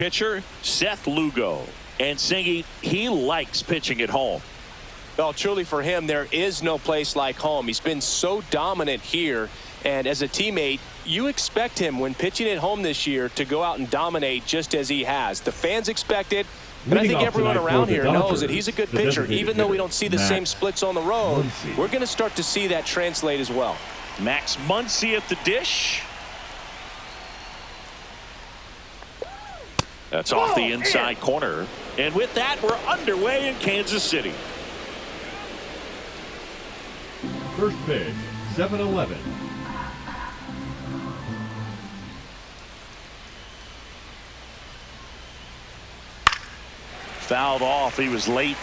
Pitcher Seth Lugo, and Singy, he likes pitching at home. Well, truly for him, there is no place like home. He's been so dominant here, and as a teammate, you expect him when pitching at home this year to go out and dominate just as he has. The fans expect it, and I think everyone around here knows that he's a good pitcher. Even though we don't see the same splits on the road, we're going to start to see that translate as well. Max Muncy at the dish. That's off the inside corner. And with that, we're underway in Kansas City. First pitch, 7-11. Fouled off. He was late.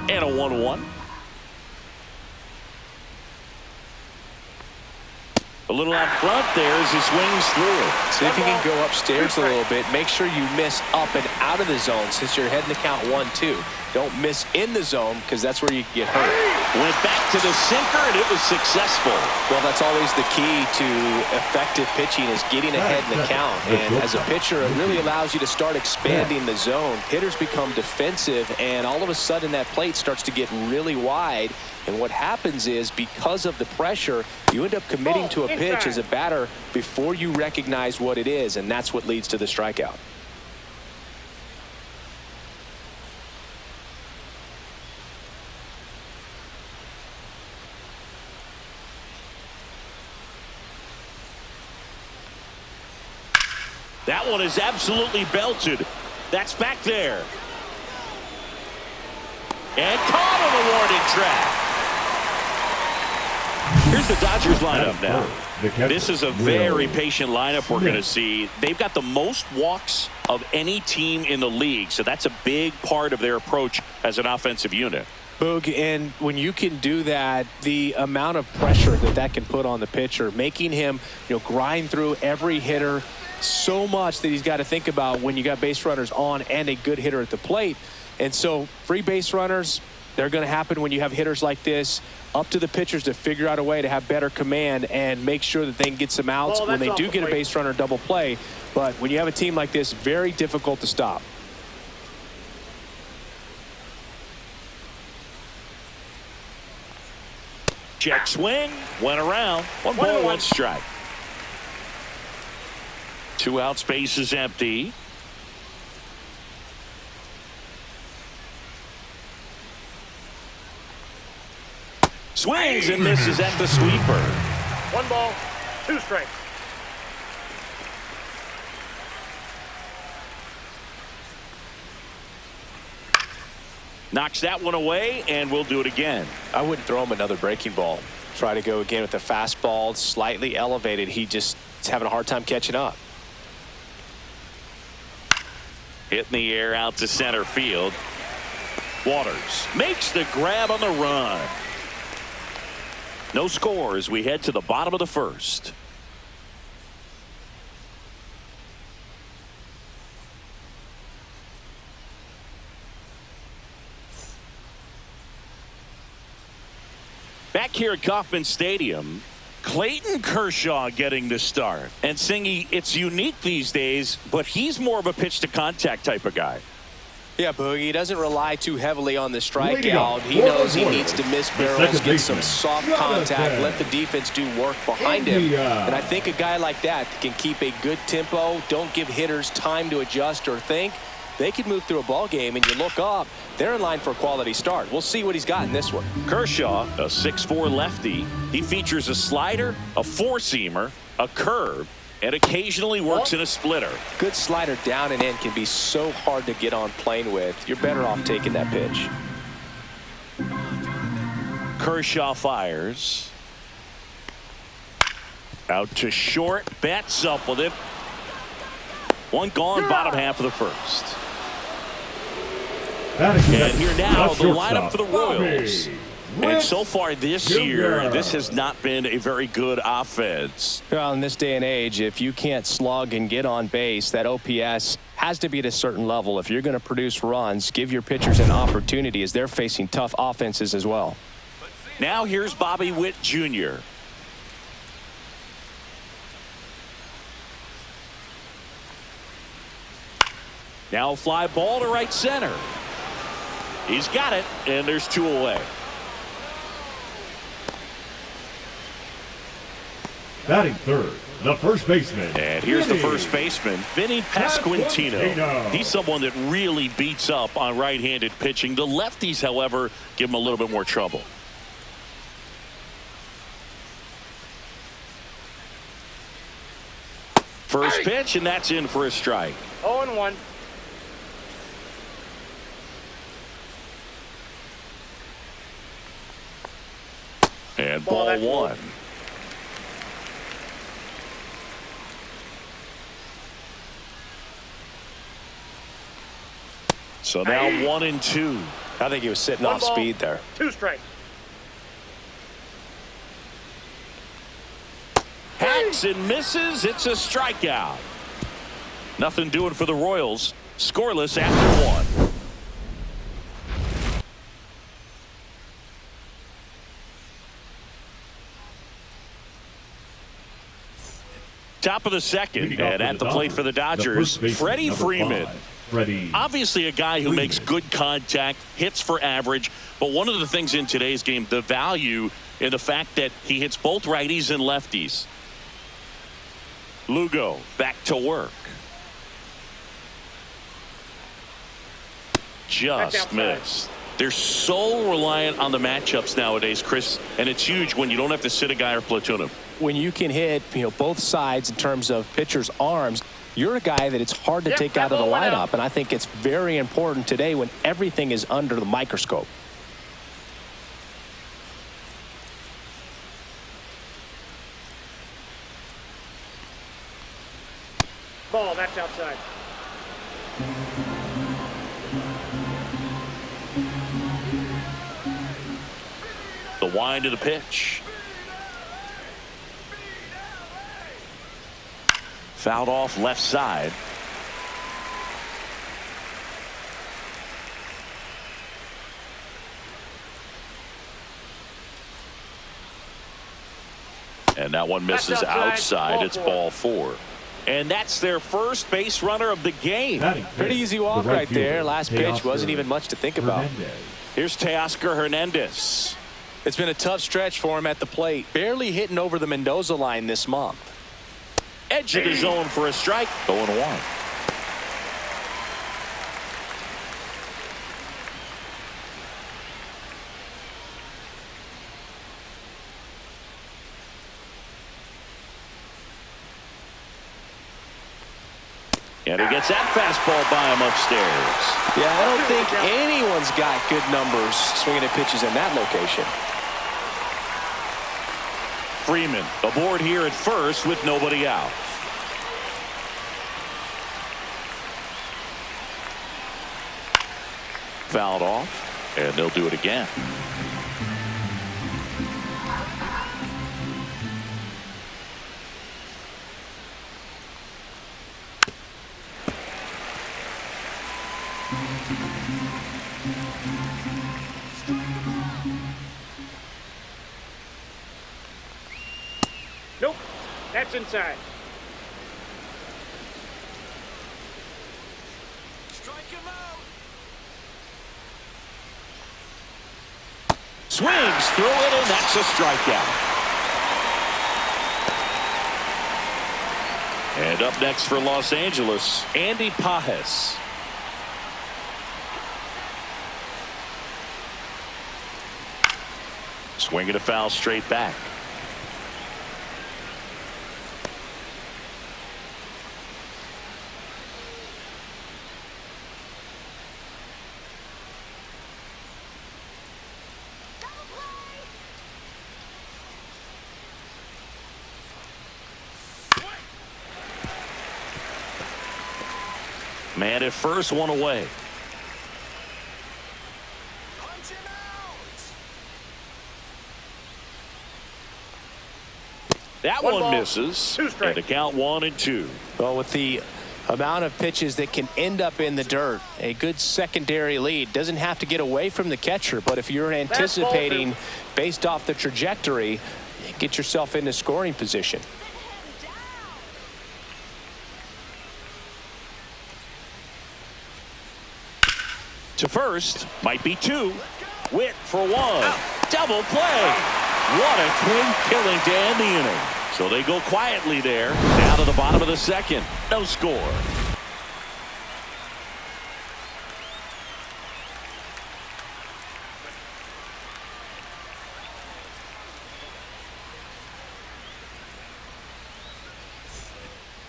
And a 1-1. A little out front there as he swings through it. See if you can go upstairs a little bit. Make sure you miss up and out of the zone since you're heading to count 1-2. Don't miss in the zone because that's where you get hurt. Went back to the sinker and it was successful. Well, that's always the key to effective pitching is getting ahead in the count. And as a pitcher, it really allows you to start expanding the zone. Hitters become defensive and all of a sudden that plate starts to get really wide. And what happens is because of the pressure, you end up committing to a pitch as a batter before you recognize what it is. And that's what leads to the strikeout. That one is absolutely belted. That's back there. And caught on the warning track. Here's the Dodgers lineup now. This is a very patient lineup we're going to see. They've got the most walks of any team in the league, so that's a big part of their approach as an offensive unit. Boog, and when you can do that, the amount of pressure that can put on the pitcher, making him grind through every hitter so much that he's got to think about when you got base runners on and a good hitter at the plate. And so free base runners, they're going to happen when you have hitters like this. Up to the pitchers to figure out a way to have better command and make sure that they can get some outs when they do get a base runner double play. But when you have a team like this, very difficult to stop. Check swing, went around. 1 ball, 1 strike. 2 outs, base is empty. Swings and misses at the sweeper. 1 ball, 2 strikes. Knocks that one away, and we'll do it again. I wouldn't throw him another breaking ball. Try to go again with the fastball, slightly elevated. He just is having a hard time catching up. Hit in the air out to center field. Waters makes the grab on the run. No score as we head to the bottom of the first. Back here at Kauffman Stadium, Clayton Kershaw getting the start. And Singy, it's unique these days, but he's more of a pitch to contact type of guy. Yeah, Boogie, he doesn't rely too heavily on the strikeout. He knows he needs to miss barrels, get some soft contact, let the defense do work behind him. And I think a guy like that can keep a good tempo, don't give hitters time to adjust or think. They can move through a ball game, and you look up, they're in line for a quality start. We'll see what he's got in this one. Kershaw, a 6'4" lefty. He features a slider, a four-seamer, a curve, and occasionally works in a splitter. Good slider down and in can be so hard to get on plane with. You're better off taking that pitch. Kershaw fires. Out to short. Betts up with it. One gone, bottom half of the first. And here now, the lineup for the Royals. And so far this year, this has not been a very good offense. Well, in this day and age, if you can't slug and get on base, that OPS has to be at a certain level. If you're going to produce runs, give your pitchers an opportunity as they're facing tough offenses as well. Now here's Bobby Witt Jr. Now fly ball to right center. He's got it, and there's 2 away. Batting third, the first baseman. And here's the first baseman, Vinny Pasquantino. He's someone that really beats up on right-handed pitching. The lefties, however, give him a little bit more trouble. First pitch, and that's in for a strike. 0-1. And ball 1. So now 1-2. I think he was sitting off speed there. 2 strikes. Hacks and misses. It's a strikeout. Nothing doing for the Royals. Scoreless after 1. Top of the second, and at the plate for the Dodgers, Freddie Freeman. Obviously a guy who makes good contact, hits for average, but one of the things in today's game, the value in the fact that he hits both righties and lefties. Lugo back to work. Just missed. They're so reliant on the matchups nowadays, Chris, and it's huge when you don't have to sit a guy or platoon him. When you can hit, both sides in terms of pitchers' arms, you're a guy that it's hard to take out of the lineup, and I think it's very important today when everything is under the microscope. Ball, that's outside. The wind of the pitch. Fouled off left side. And that one misses outside. It's ball 4. And that's their first base runner of the game. Pretty easy walk right there. Last pitch wasn't even much to think about. Here's Teoscar Hernandez. It's been a tough stretch for him at the plate. Barely hitting over the Mendoza line this month. Edge of the zone for a strike. 0-1. And he gets that fastball by him upstairs. Yeah, I don't think anyone's got good numbers swinging at pitches in that location. Freeman aboard here at first with nobody out. Fouled off, and they'll do it again. Nope, that's inside. Strike him out. Swings through it, and that's a strikeout. And up next for Los Angeles, Andy Pages. Swinging a foul straight back. Man at first, one away. That one misses. Two strikes. And the count 1-2. Well, with the Amount of pitches that can end up in the dirt. A good secondary lead. Doesn't have to get away from the catcher, but if you're anticipating based off the trajectory, get yourself into scoring position. To first, might be two. Witt for one. Double play. What a clean killing to end the inning. So they go quietly there. Down to the bottom of the second. No score.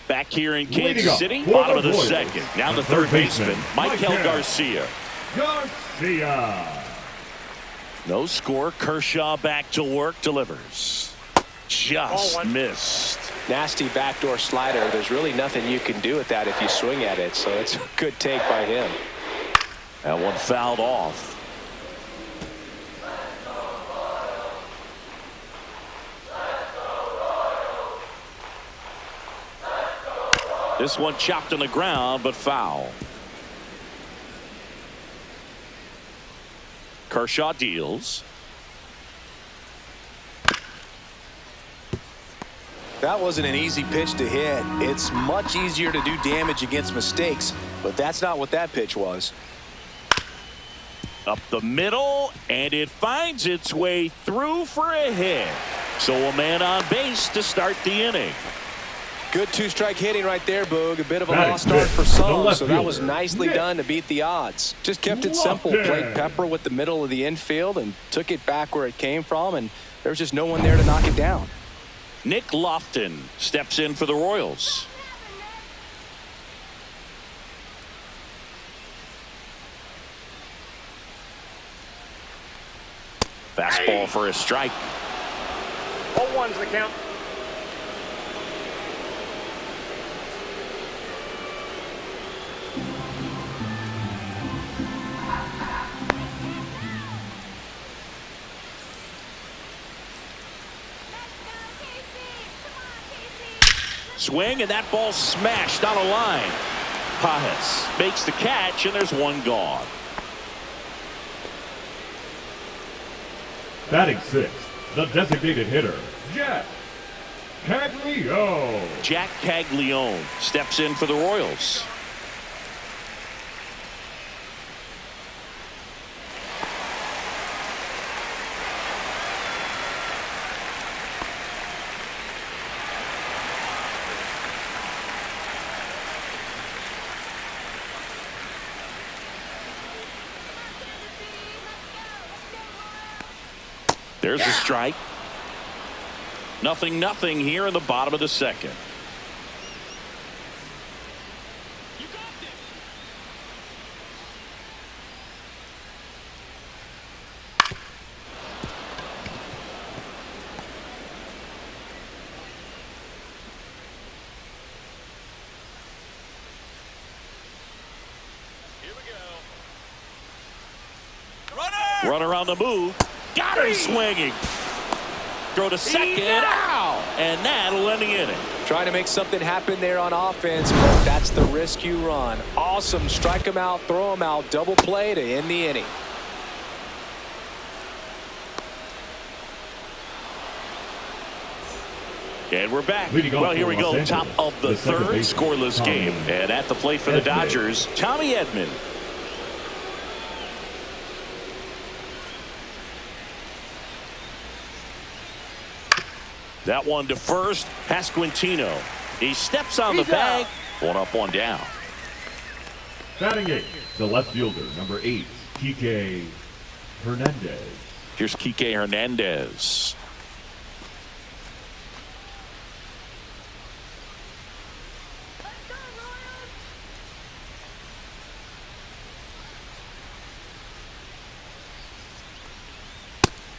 Back here in Kansas City, bottom of the second. Now the third baseman, Michael Garcia. No score. Kershaw back to work. Delivers. Just missed. Nasty backdoor slider. There's really nothing you can do with that if you swing at it. So it's a good take by him. That one fouled off. This one chopped on the ground, but foul. Kershaw deals. That wasn't an easy pitch to hit. It's much easier to do damage against mistakes, but that's not what that pitch was. Up the middle, and it finds its way through for a hit. So a man on base to start the inning. Good two-strike hitting right there, Boog. A bit of a lost start for some, so that was nicely done to beat the odds. Just kept it simple. Played pepper with the middle of the infield and took it back where it came from, and there's just no one there to knock it down. Nick Lofton steps in for the Royals. Fastball for a strike. 0-1's the count. Swing, and that ball smashed on a line. Pajes makes the catch, and there's one gone. Batting sixth, the designated hitter, Jack Caglione. Jack Caglione steps in for the Royals. There's a strike. 0-0 here in the bottom of the second. Here we go. Runner on the move. Got him swinging. Throw to second. Ow! And that'll end the inning. Trying to make something happen there on offense, but that's the risk you run. Awesome. Strike him out, throw him out, double play to end the inning. And we're back. Well, here we go. Top of the third, scoreless game. And at the plate for the Dodgers, Tommy Edman. That one to first, Pasquantino. He steps on the bag. One up, one down. Batting eighth, the left fielder, number 8, Kike Hernandez. Here's Kike Hernandez.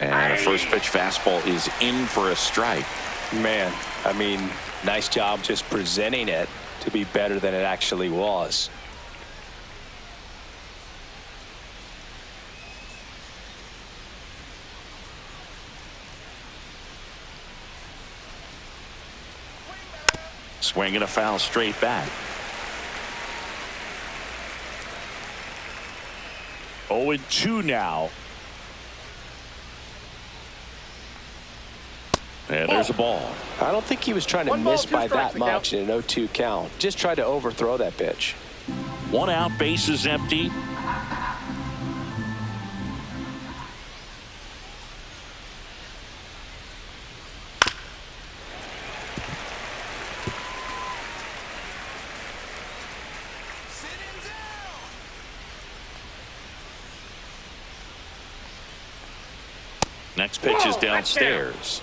And a first pitch fastball is in for a strike. Man, I mean, nice job just presenting it to be better than it actually was. Swinging a foul straight back. 0-2 now. And there's a ball. I don't think he was trying to miss by that much in an 0-2 count. Just tried to overthrow that pitch. 1 out, bases empty. Next pitch is downstairs.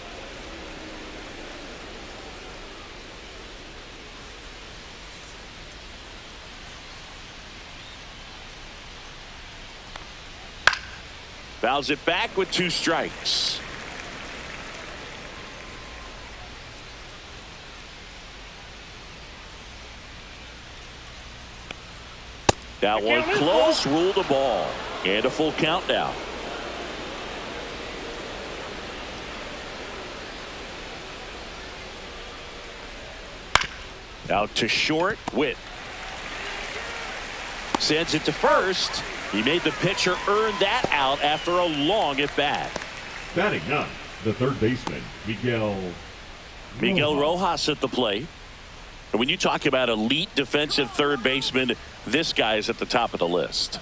Fouls it back with 2 strikes. That one close, ruled a ball. And a full count now. Out to short. Witt sends it to first. He made the pitcher earn that out after a long at bat. Batting ninth, the third baseman, Miguel Rojas at the plate. And when you talk about elite defensive third baseman, this guy is at the top of the list.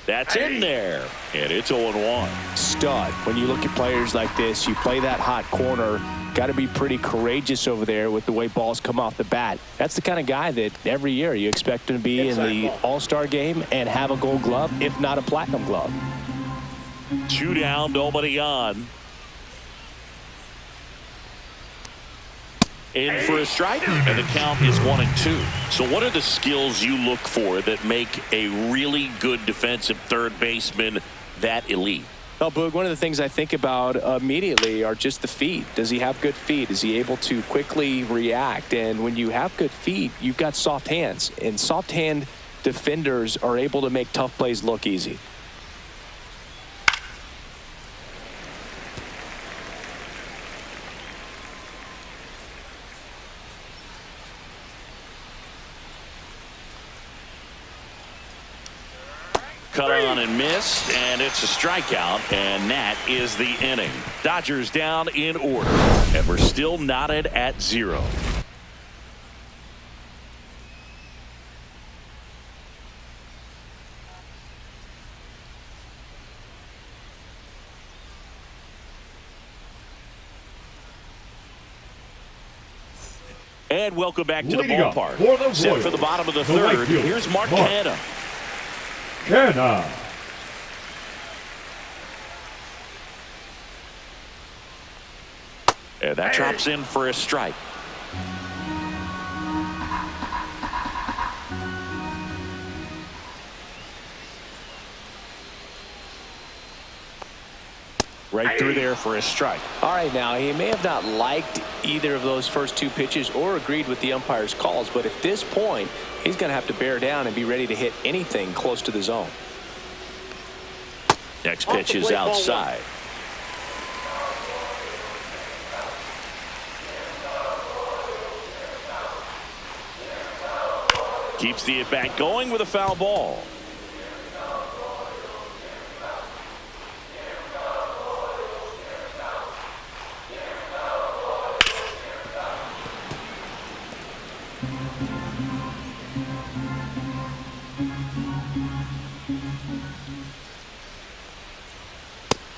That's in there, and it's 0-1. Stud. When you look at players like this, you play that hot corner, got to be pretty courageous over there with the way balls come off the bat. That's the kind of guy that every year you expect him to be in the All-Star game and have a Gold Glove, if not a Platinum Glove. 2 down, nobody on. In for a strike, and the count is 1-2. So what are the skills you look for that make a really good defensive third baseman that elite? Well, Boog, one of the things I think about immediately are just the feet. Does he have good feet? Is he able to quickly react? And when you have good feet, you've got soft hands. And soft hand defenders are able to make tough plays look easy. Cut on and missed, and it's a strikeout, and that is the inning. Dodgers down in order, and we're still knotted at 0. And welcome back to the ballpark. Set for the bottom of the third. Here's Mark Canha. And that drops in for a strike. Right through there for a strike. All right, now he may have not liked either of those first 2 pitches or agreed with the umpire's calls, but at this point he's going to have to bear down and be ready to hit anything close to the zone. Next pitch is outside. Keeps the at-bat going with a foul ball.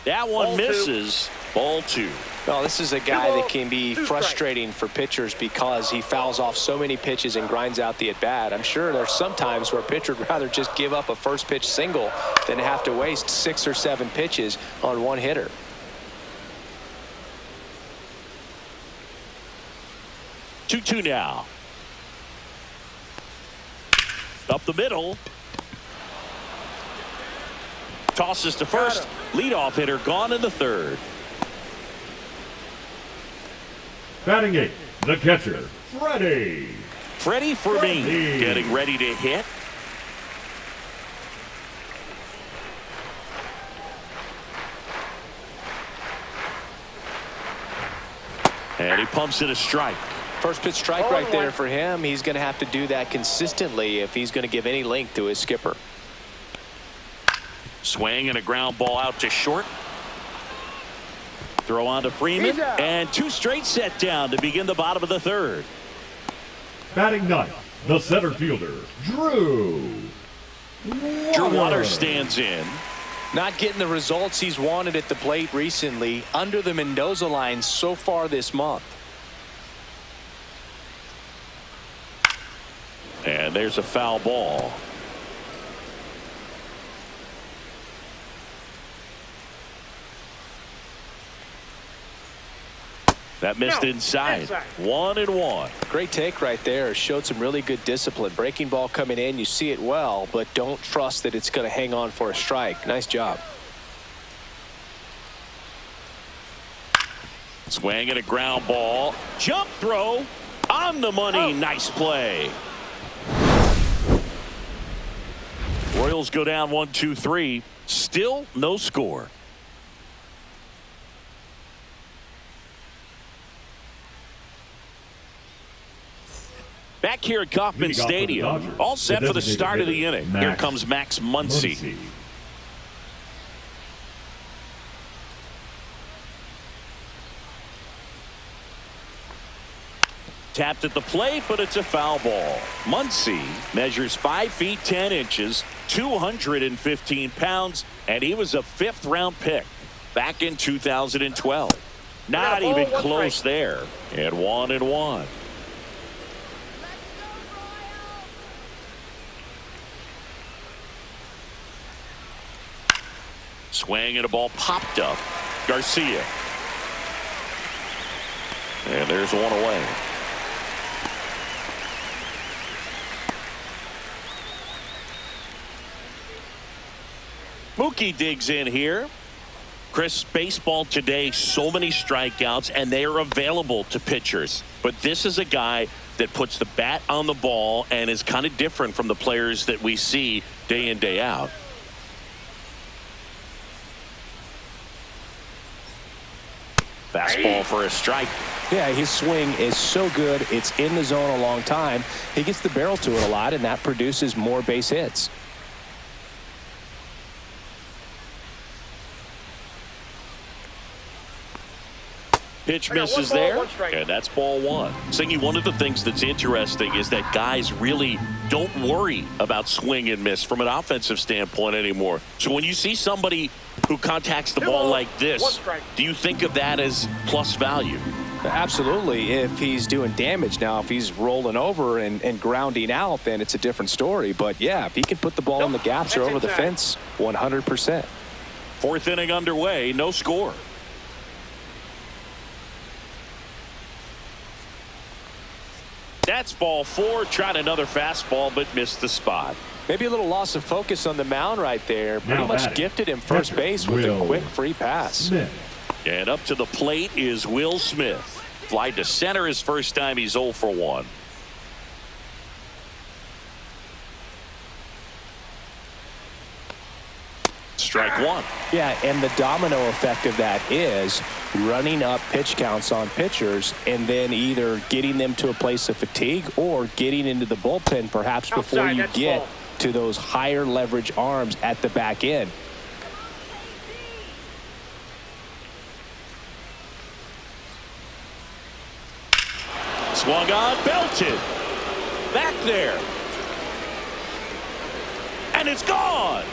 That one misses. Ball 2. Well, this is a guy that can be frustrating for pitchers because he fouls off so many pitches and grinds out the at-bat. I'm sure there's some times where a pitcher would rather just give up a first pitch single than have to waste 6 or 7 pitches on one hitter. Two now. Up the middle. Tosses to first. Leadoff hitter gone in the third. Batting 8, the catcher, Freddie Fermin getting ready to hit. And he pumps in a strike. First pitch strike right there for him. He's going to have to do that consistently if he's going to give any length to his skipper. Swing and a ground ball out to short. Throw on to Freeman, and 2 straight set down to begin the bottom of the 3rd. Batting ninth, the center fielder, Drew Waters stands in. Not getting the results he's wanted at the plate recently. Under the Mendoza line so far this month. And there's a foul ball. That missed inside. 1-1. Great take right there. Showed some really good discipline. Breaking ball coming in. You see it well, but don't trust that it's going to hang on for a strike. Nice job. Swing and a ground ball. Jump throw on the money. Nice play. Royals go down 1-2-3. Still no score. Back here at Kauffman Stadium, all set for the start of the inning. Here comes Max Muncy. Tapped at the plate, but it's a foul ball. Muncy measures 5 feet 10 inches, 215 pounds, and he was a 5th-round pick back in 2012. Not even close there. And 1-1. Swing and a ball popped up. Garcia. And there's one away. Mookie digs in here. Chris, baseball today, so many strikeouts, and they are available to pitchers. But this is a guy that puts the bat on the ball and is kind of different from the players that we see day in, day out. Fastball for a strike. Yeah, his swing is so good. It's in the zone a long time. He gets the barrel to it a lot, and that produces more base hits. Pitch misses there, and that's ball 1. Singy, one of the things that's interesting is that guys really don't worry about swing and miss from an offensive standpoint anymore. So when you see somebody who contacts the ball like this, do you think of that as plus value? Absolutely. If he's doing damage now, if he's rolling over and grounding out, then it's a different story. But yeah, if he can put the ball in the gaps or over the fence, 100%. 4th inning underway, no score. That's ball 4. Tried another fastball, but missed the spot. Maybe a little loss of focus on the mound right there. Pretty much gifted him first base with a quick free pass. And up to the plate is Will Smith. Fly to center his first time. He's 0 for 1. Strike 1. Yeah, and the domino effect of that is running up pitch counts on pitchers and then either getting them to a place of fatigue or getting into the bullpen perhaps before you get to those higher leverage arms at the back end. Swung on, belted. Back there. And it's gone.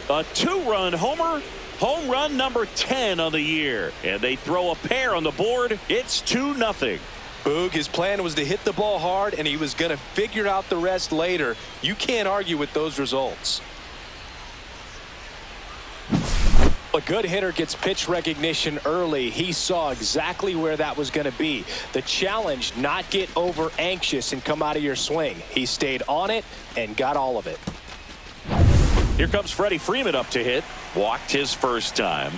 A 2-run homer. Home run number 10 on the year. And they throw a pair on the board. It's 2-0. Boog, his plan was to hit the ball hard, and he was going to figure out the rest later. You can't argue with those results. A good hitter gets pitch recognition early. He saw exactly where that was going to be. The challenge, not get over anxious and come out of your swing. He stayed on it and got all of it. Here comes Freddie Freeman up to hit. Walked his first time.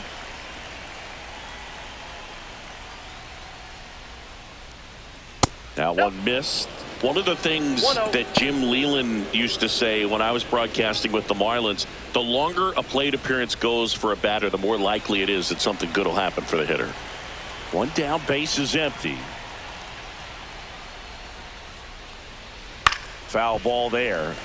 Now one missed. One of the things that Jim Leland used to say when I was broadcasting with the Marlins, the longer a plate appearance goes for a batter, the more likely it is that something good will happen for the hitter. One down, base is empty. Foul ball there.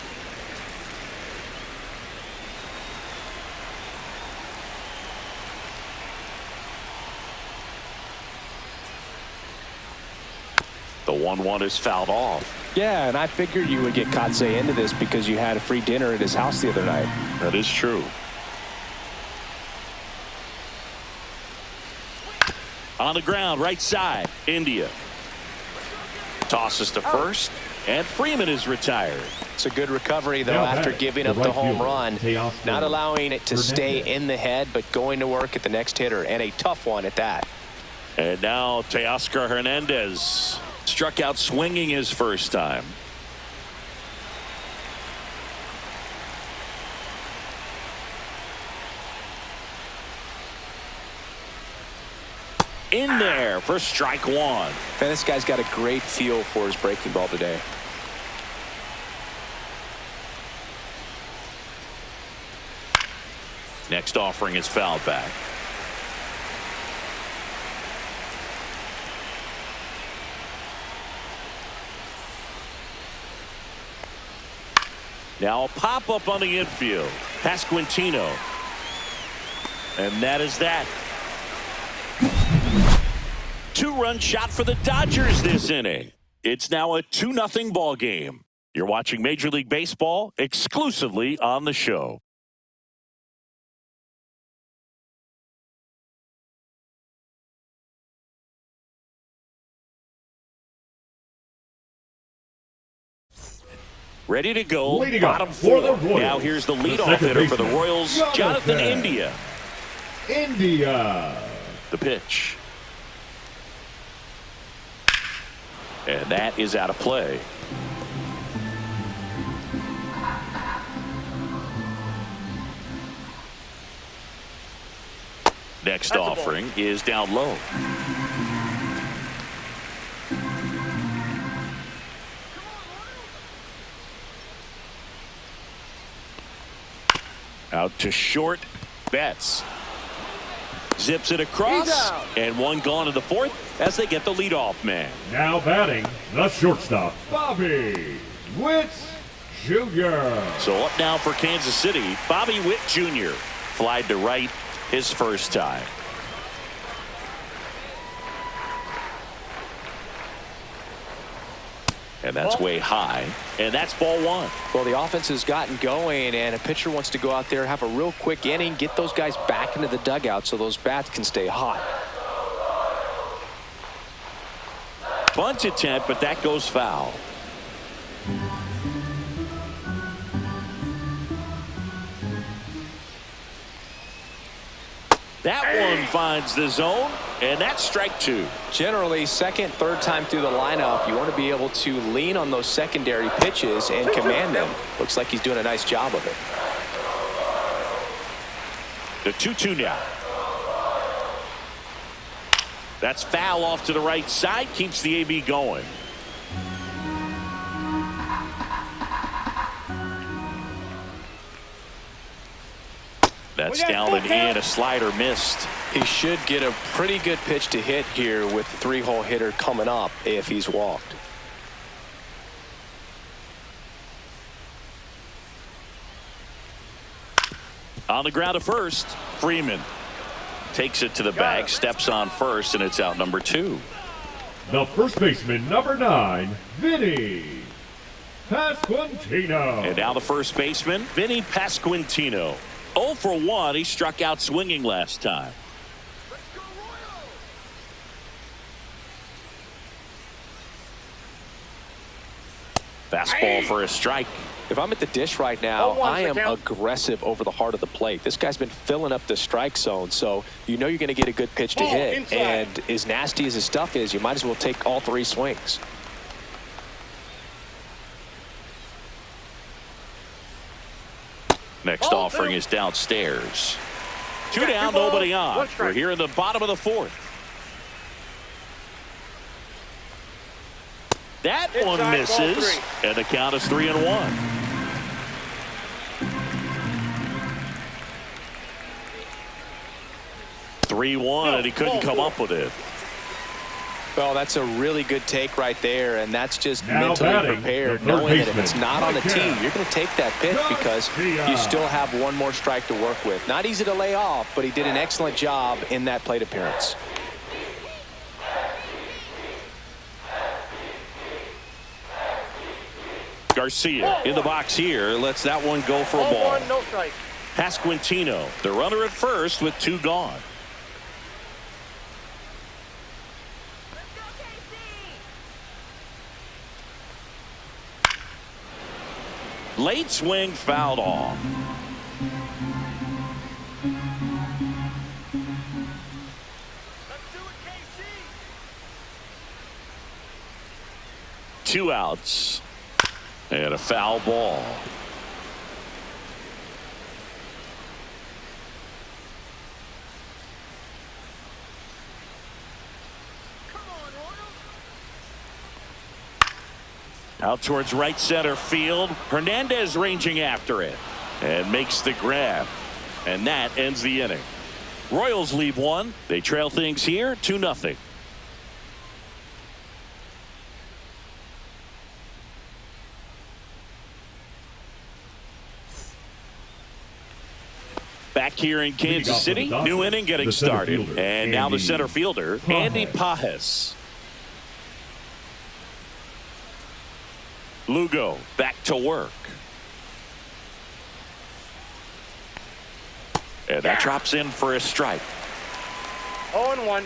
The 1-1 is fouled off. Yeah, and I figured you would get Kotsay into this because you had a free dinner at his house the other night. That is true. On the ground, right side, India. Tosses to first, and Freeman is retired. It's a good recovery, though, after giving up the home run. Not allowing it to stay in the head, but going to work at the next hitter, and a tough one at that. And now Teoscar Hernandez struck out swinging his first time. In there for strike one. Man, this guy's got a great feel for his breaking ball today. Next offering is fouled back. Now a pop-up on the infield. Pasquantino. And that is that. Two-run shot for the Dodgers this inning. It's now a 2-0 ball game. You're watching Major League Baseball exclusively on the show. Ready to go, bottom four. Now here's the leadoff hitter for the Royals, Jonathan India. The pitch. And that is out of play. Next offering is down low. Out to short. Betts zips it across, and one gone to the fourth as they get the leadoff man. Now batting, the shortstop, Bobby Witt Jr. So up now for Kansas City, Bobby Witt Jr. Flied to right his first time. And that's way high, and that's ball one. Well, the offense has gotten going, and a pitcher wants to go out there, have a real quick inning, get those guys back into the dugout so those bats can stay hot. Bunt attempt, but that goes foul. That one finds the zone, and that's strike two. Generally, second, third time through the lineup, you want to be able to lean on those secondary pitches and command them. Looks like he's doing a nice job of it. The 2-2 now. That's foul off to the right side, keeps the AB going. That's down and in, a slider missed. He should get a pretty good pitch to hit here with the three-hole hitter coming up if he's walked. On the ground to first, Freeman takes it to the bag, steps on first, and it's out number two. The first baseman, number 9, Vinny Pasquantino. And now the first baseman, Vinny Pasquantino. 0 for 1. He struck out swinging last time. Fastball for a strike. If I'm at the dish right now, I am aggressive over the heart of the plate. This guy's been filling up the strike zone, so you know you're going to get a good pitch to hit. Inside. And as nasty as his stuff is, you might as well take all three swings. Next offering is downstairs. Two down, nobody on. We're here in the bottom of the fourth. That one misses, and the count is 3-1. 3-1, and he couldn't come up with it. Well, that's a really good take right there, and that's just Now mentally batting, prepared, the third knowing that if baseman, it's not on the tee, you're going to take that pitch because you still have one more strike to work with. Not easy to lay off, but he did an excellent job in that plate appearance. Garcia in the box here. Lets that one go for a ball. 0-1, no strike. Pasquantino, the runner at first with 2 gone. Late swing fouled off. Let's do it, KC. 2 outs. And a foul ball. Out towards right center field. Hernandez ranging after it and makes the grab, and that ends the inning. Royals leave 1. They trail things here 2-0. Back here in Kansas City, new inning getting started, and now the center fielder, Andy Pajes. Lugo back to work. And that drops in for a strike. 0-1.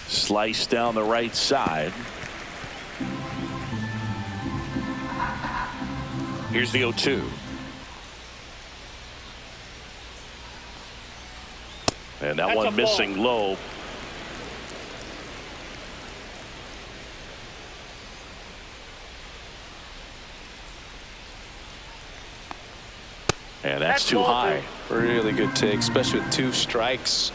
Slice down the right side. Here's the 0-2. And that one missing low. And that's too high. Really good take, especially with 2 strikes.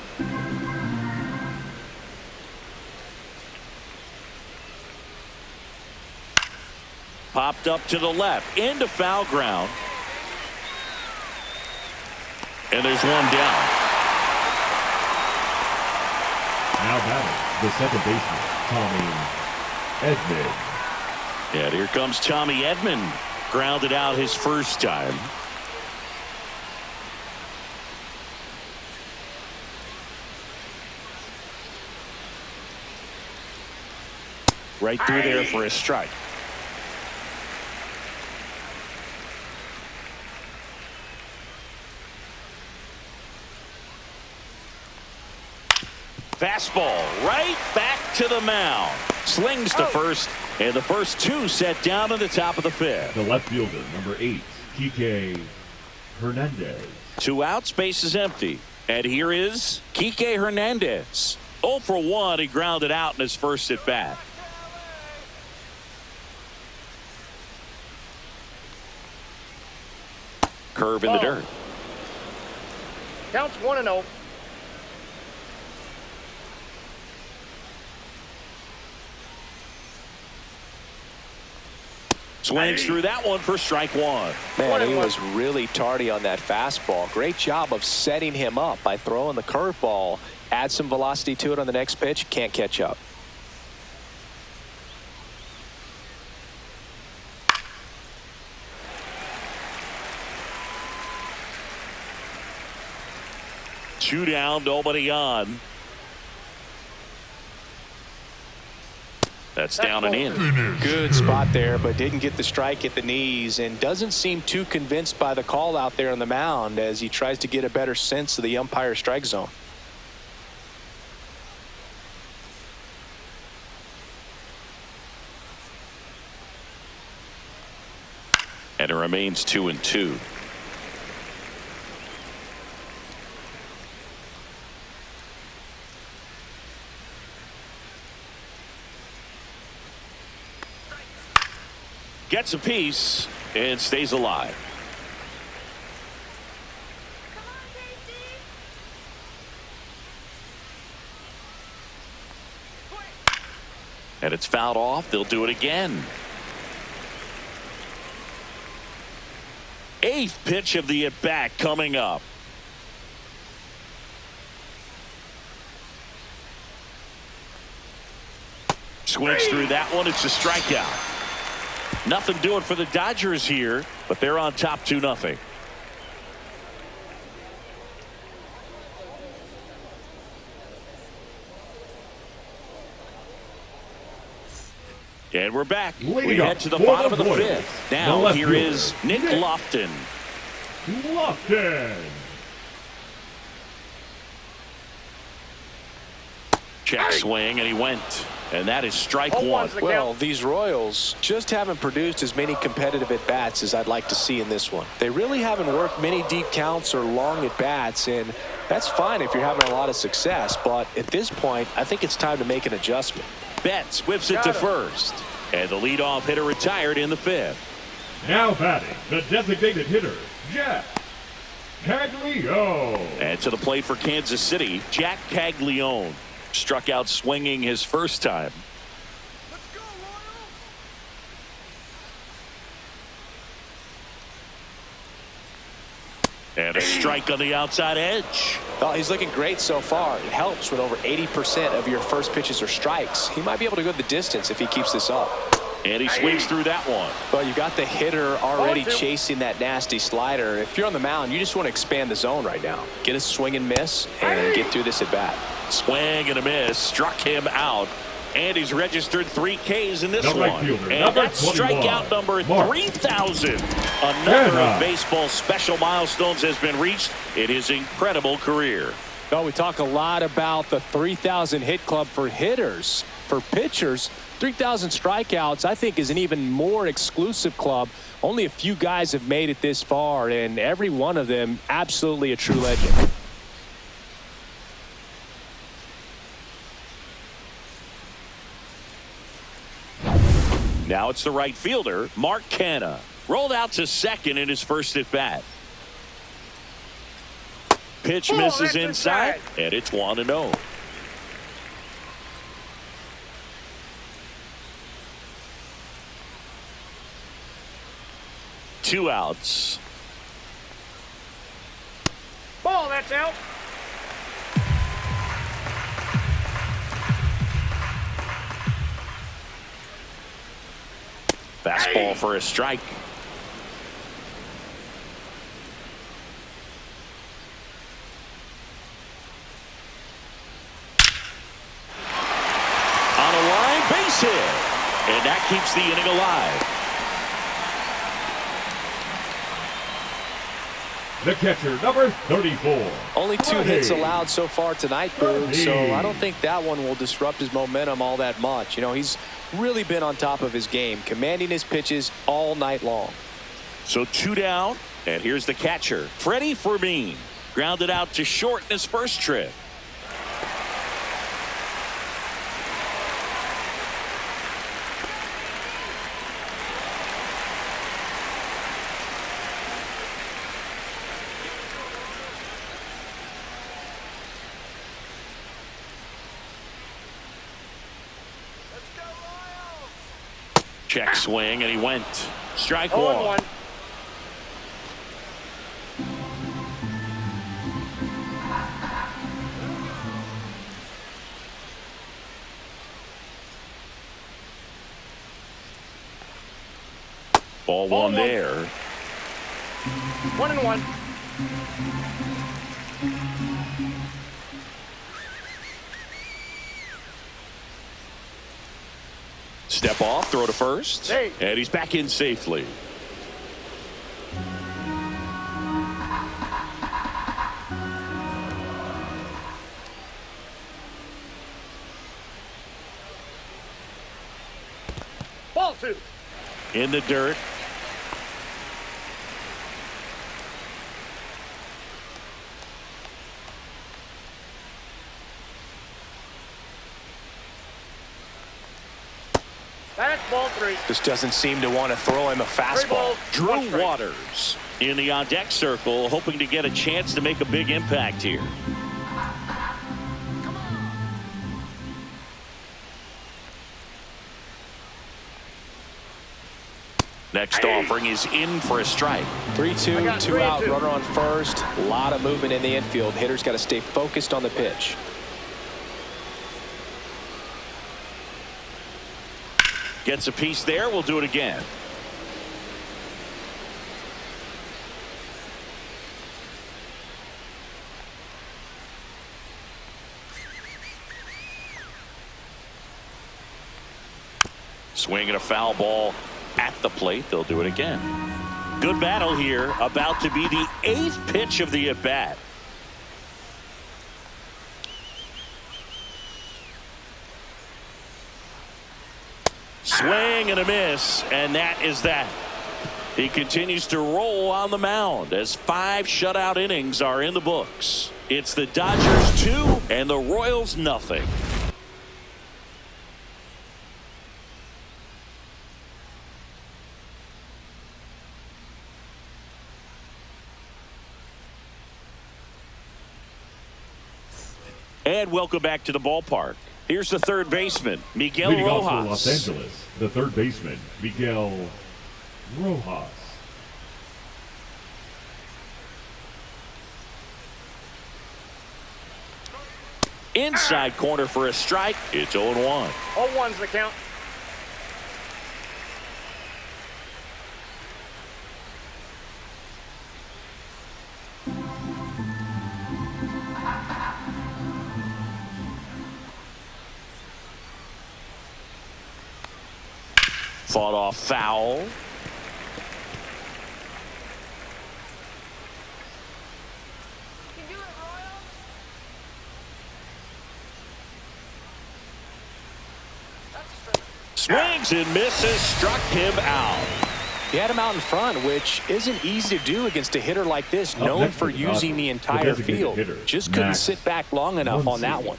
Popped up to the left into foul ground. And there's one down. Now batting, the second baseman, Tommy Edman. And here comes Tommy Edman. Grounded out his first time. Right through there for a strike. Fastball right back to the mound. Slings to first, and the first 2 set down at the top of the 5th. The left fielder, number 8, Kike Hernandez. 2 outs, base is empty. And here is Kike Hernandez. 0 for 1. He grounded out in his first at bat. Curve in the dirt. Counts 1-0. Swings through that one for strike 1. Man, he was really tardy on that fastball. Great job of setting him up by throwing the curveball. Add some velocity to it on the next pitch. Can't catch up. Two down, nobody on. That's down and in. Good spot there, but didn't get the strike at the knees and doesn't seem too convinced by the call out there on the mound as he tries to get a better sense of the umpire strike zone. And it remains 2-2. Gets a piece and stays alive. And it's fouled off. They'll do it again. 8th pitch of the at-bat coming up. Swings through that one. It's a strikeout. Nothing doing for the Dodgers here, but they're on top 2-0. And we're back. We head to the bottom of the 5th. Now here is Nick Lofton. Check swing, and he went. And that is strike one. Well, these Royals just haven't produced as many competitive at-bats as I'd like to see in this one. They really haven't worked many deep counts or long at-bats, and that's fine if you're having a lot of success. But at this point, I think it's time to make an adjustment. Betts whips it to first. And the leadoff hitter retired in the 5th. Now batting, the designated hitter, Jack Caglione. And to the plate for Kansas City, Jack Caglione. Struck out swinging his first time. Let's go, Royals! And a strike on the outside edge. Well, he's looking great so far. It helps when over 80% of your first pitches are strikes. He might be able to go the distance if he keeps this up. And he swings through that one. Well, you got the hitter already chasing that nasty slider. If you're on the mound, you just want to expand the zone right now. Get a swing and miss and get through this at bat. Swing and a miss. Struck him out. And he's registered 3 Ks in this one. And that's strikeout number 3,000. Another of baseball's special milestones has been reached in his incredible career. Well, we talk a lot about the 3,000 hit club for hitters. For pitchers, 3,000 strikeouts, I think, is an even more exclusive club. Only a few guys have made it this far, and every one of them absolutely a true legend. Now it's the right fielder, Mark Canha. Rolled out to second in his first at bat. Pitch misses inside, and it's 1-0. Two outs. Ball, that's out. Fastball for a strike. On a line, base hit. And that keeps the inning alive. The catcher, number 34. Only 2 hits allowed so far tonight, Boog, so I don't think that one will disrupt his momentum all that much. You know, he's really been on top of his game, commanding his pitches all night long. So 2 down, and here's the catcher, Freddie Fermin. Grounded out to short in his first trip. Check swing, and he went. Strike one. Ball one there. 1-1. Step off, throw to first, and he's back in safely. Ball 2. In the dirt. That's ball 3. Just doesn't seem to want to throw him a fastball. Drew Waters in the on-deck circle, hoping to get a chance to make a big impact here. Next offering is in for a strike. 3-2, 2 out, 3-2. runner on first. A lot of movement in the infield. Hitter's got to stay focused on the pitch. Gets a piece there. We'll do it again. Swinging a foul ball at the plate. They'll do it again. Good battle here. About to be the 8th pitch of the at-bat. Swing and a miss, and that is that. He continues to roll on the mound as 5 shutout innings are in the books. It's the Dodgers 2 and the Royals nothing. And welcome back to the ballpark. Here's the third baseman, Miguel Leading off for Rojas. Los Angeles, the third baseman, Miguel Rojas. Inside corner for a strike. It's 0-1. 0-1's the count. Fought off foul. Swings and misses, struck him out. He had him out in front, which isn't easy to do against a hitter like this, known next for to the using Dodgers, the the entire designated field. hitter, Just couldn't Max sit back long enough on that Muncy. one.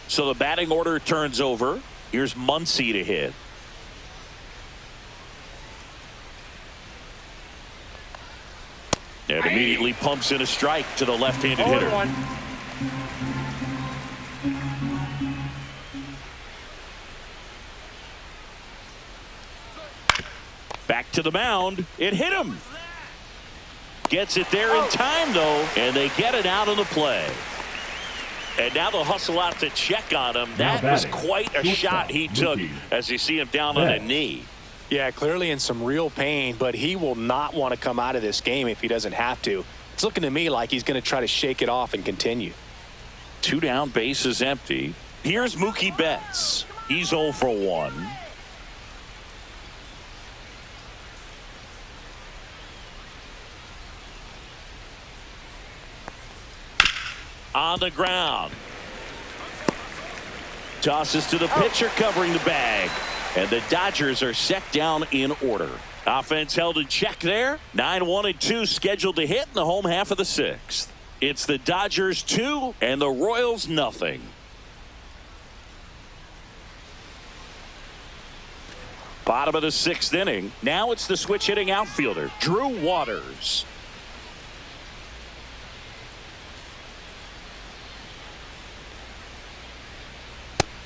So the batting order turns over. Here's Muncy to hit. And immediately pumps in a strike to the left-handed hitter. 0-1. Back to the mound. It hit him. Gets it there in time, though, and they get it out of the play. And now they'll hustle out to check on him. That was quite a shot he took as you see him down on a knee. Yeah, clearly in some real pain, but he will not want to come out of this game if he doesn't have to. It's looking to me like he's going to try to shake it off and continue. 2 down, bases empty. Here's Mookie Betts. He's 0 for 1. On the ground. Tosses to the pitcher covering the bag. And the Dodgers are set down in order. Offense held in check there. 9-1-2 scheduled to hit in the home half of the 6th. It's the Dodgers 2 and the Royals nothing. Bottom of the 6th inning. Now it's the switch hitting outfielder, Drew Waters.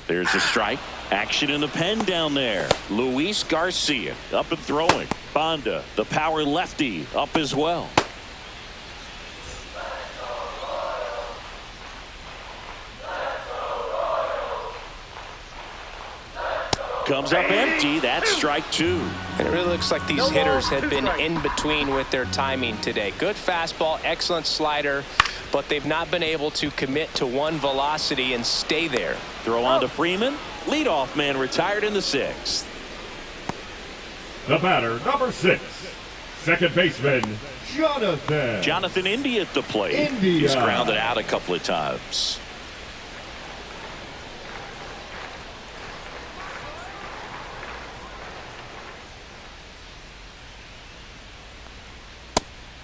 There's a strike. Action in the pen down there. Luis Garcia up and throwing. Banda, the power lefty, up as well. Comes up empty. That's strike 2. And it really looks like these No hitters balls, have 2 been strikes. in between with their timing today. Good fastball, excellent slider, but they've not been able to commit to one velocity and stay there. Throw on to Freeman. Leadoff man retired in the 6th. The batter, number 6, second baseman, Jonathan India at the plate. India. He's grounded out a couple of times.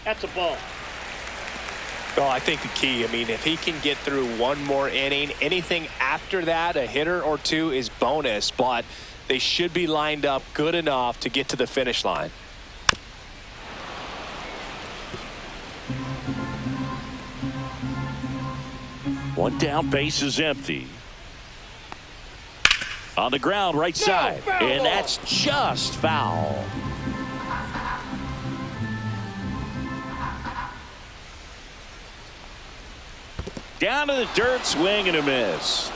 That's a ball. Well, I think the key, if he can get through one more inning, anything after that, a hitter or two is bonus, but they should be lined up good enough to get to the finish line. One down, base is empty. On the ground, right side. foul And ball. that's just foul. Down to the dirt, swing and a miss.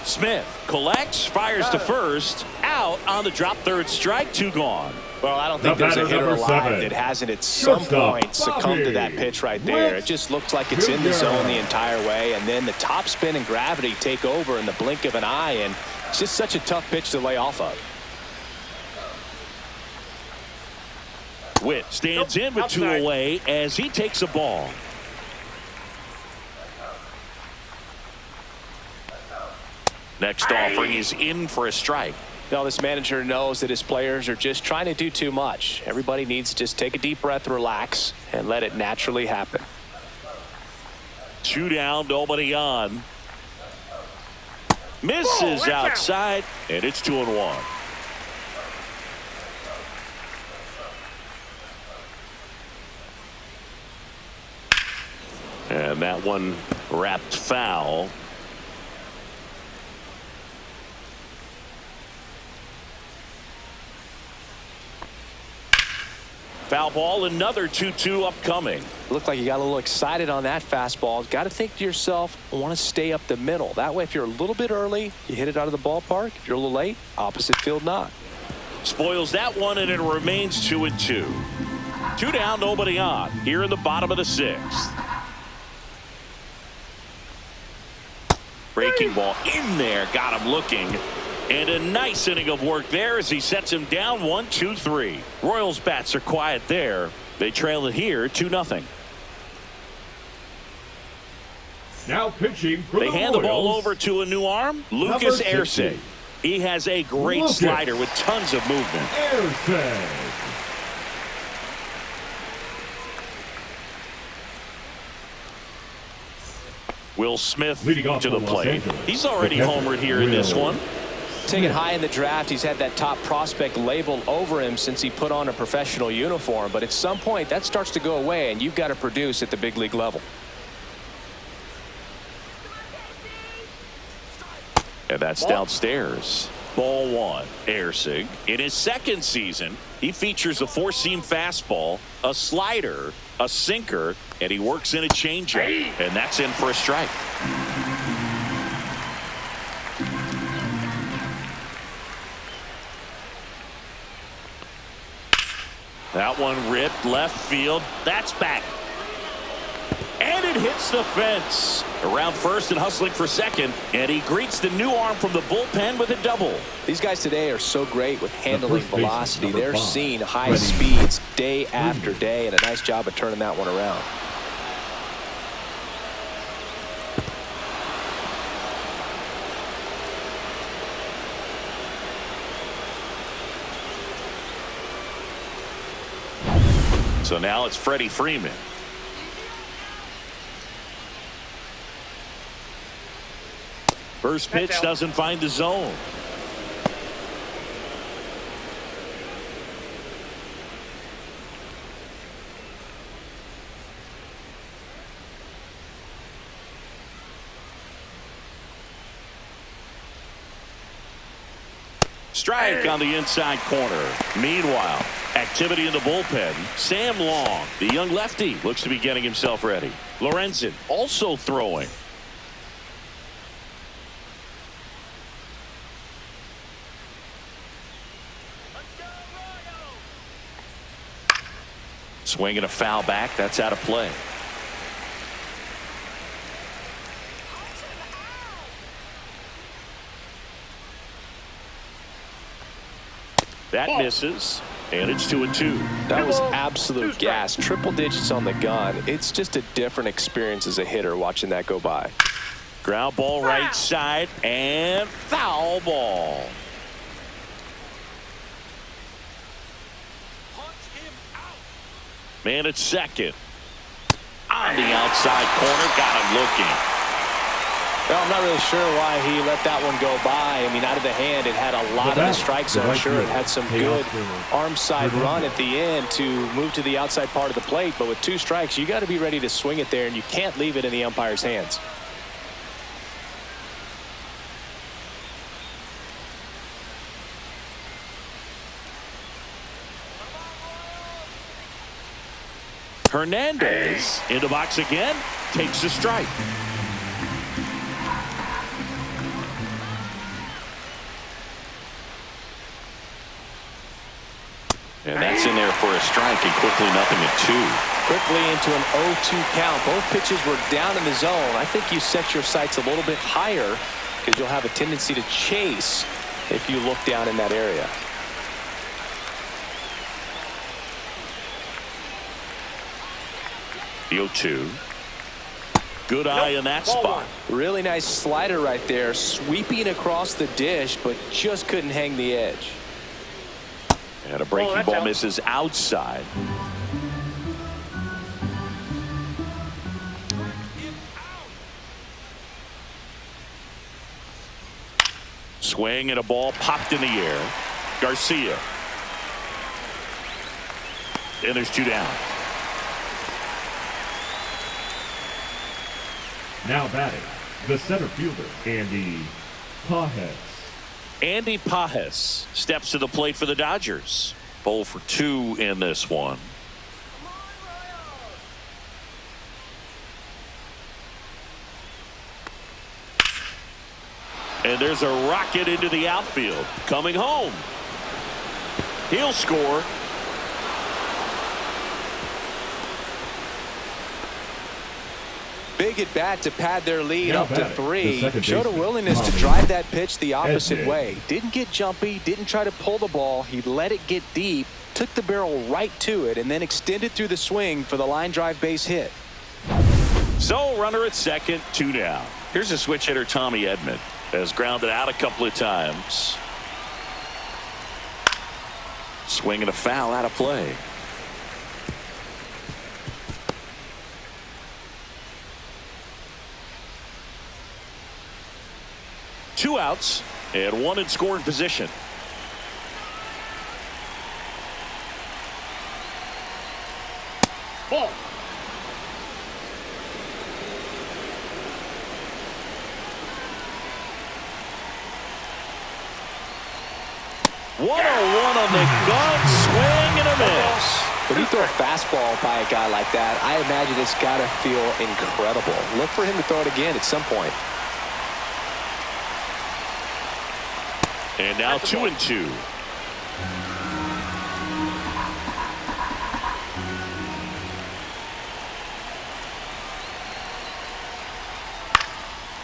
Smith collects, fires to first, out on the drop, third strike, 2 gone. Well, I don't think there's a hitter alive that hasn't at some point succumbed to that pitch right there. It just looks like it's in the zone the entire way, and then the top spin and gravity take over in the blink of an eye, and it's just such a tough pitch to lay off of. Witt stands in with 2 away as he takes a ball. Next offering is in for a strike. Now, this manager knows that his players are just trying to do too much. Everybody needs to just take a deep breath, relax, and let it naturally happen. 2 down, nobody on. Misses outside, and it's 2-1. And that one wrapped foul. Foul ball, another 2-2 upcoming. Looked like you got a little excited on that fastball. Got to think to yourself, I want to stay up the middle. That way, if you're a little bit early, you hit it out of the ballpark. If you're a little late, opposite field knock. Spoils that one, and it remains 2-2. 2 down, nobody on. Here in the bottom of the 6th. Breaking ball in there, got him looking. And a nice inning of work there as he sets him down 1-2-3. Royals bats are quiet there. They trail it here 2-0. Now pitching for they hand the ball over to a new arm, Lucas Erceg. He has a great slider with tons of movement. Erceg. Will Smith Leading to the plate. He's already homered here in this one. Taken high in the draft, he's had that top prospect label over him since he put on a professional uniform. But at some point, that starts to go away, and you've got to produce at the big league level. And that's downstairs. Ball 1. Erceg. In his 2nd season, he features a 4-seam fastball, a slider, a sinker, and he works in a changeup. And that's in for a strike. That one ripped left field. That's back. And it hits the fence. Around first and hustling for second. And he greets the new arm from the bullpen with a double. These guys today are so great with handling velocity. They're seeing high speeds day after day, and a nice job of turning that one around. So now it's Freddie Freeman. First pitch doesn't find the zone. Strike on the inside corner. Meanwhile, activity in the bullpen. Sam Long, the young lefty, looks to be getting himself ready. Lorenzen also throwing. Swinging a foul back. That's out of play. That misses, and it's 2-2. That was absolute gas. Triple digits on the gun. It's just a different experience as a hitter watching that go by. Ground ball right side, and foul ball. Man at second. On the outside corner, got him looking. Well, I'm not really sure why he let that one go by. I mean, out of the hand, it had a lot of the strike zone. Sure, it had some good arm side run at the end to move to the outside part of the plate. But with 2 strikes, you got to be ready to swing it there, and you can't leave it in the umpire's hands. Hernandez in the box again, takes a strike. And that's in there for a strike, and quickly 0-2. Quickly into an 0-2 count. Both pitches were down in the zone. I think you set your sights a little bit higher because you'll have a tendency to chase if you look down in that area. The 0-2. Good eye in that spot. Really nice slider right there, sweeping across the dish, but just couldn't hang the edge. And a breaking ball misses outside. Swing and a ball popped in the air. Garcia. And there's 2 down. Now batting, the center fielder, Andy Pages. Andy Pages steps to the plate for the Dodgers. 0 for 2 in this one. And there's a rocket into the outfield. Coming home. He'll score. Big at bat to pad their lead Now up to 3. Showed a baseman, willingness to drive that pitch the opposite way. Didn't get jumpy, didn't try to pull the ball. He let it get deep, took the barrel right to it, and then extended through the swing for the line drive base hit. So runner at second, 2 down. Here's a switch hitter, Tommy Edman. Has grounded out a couple of times. Swing and a foul out of play. Two outs and 1 in scoring position. Ball. One on the gun, swing and a miss. When you throw a fastball by a guy like that, I imagine it's got to feel incredible. Look for him to throw it again at some point. And now 2-2.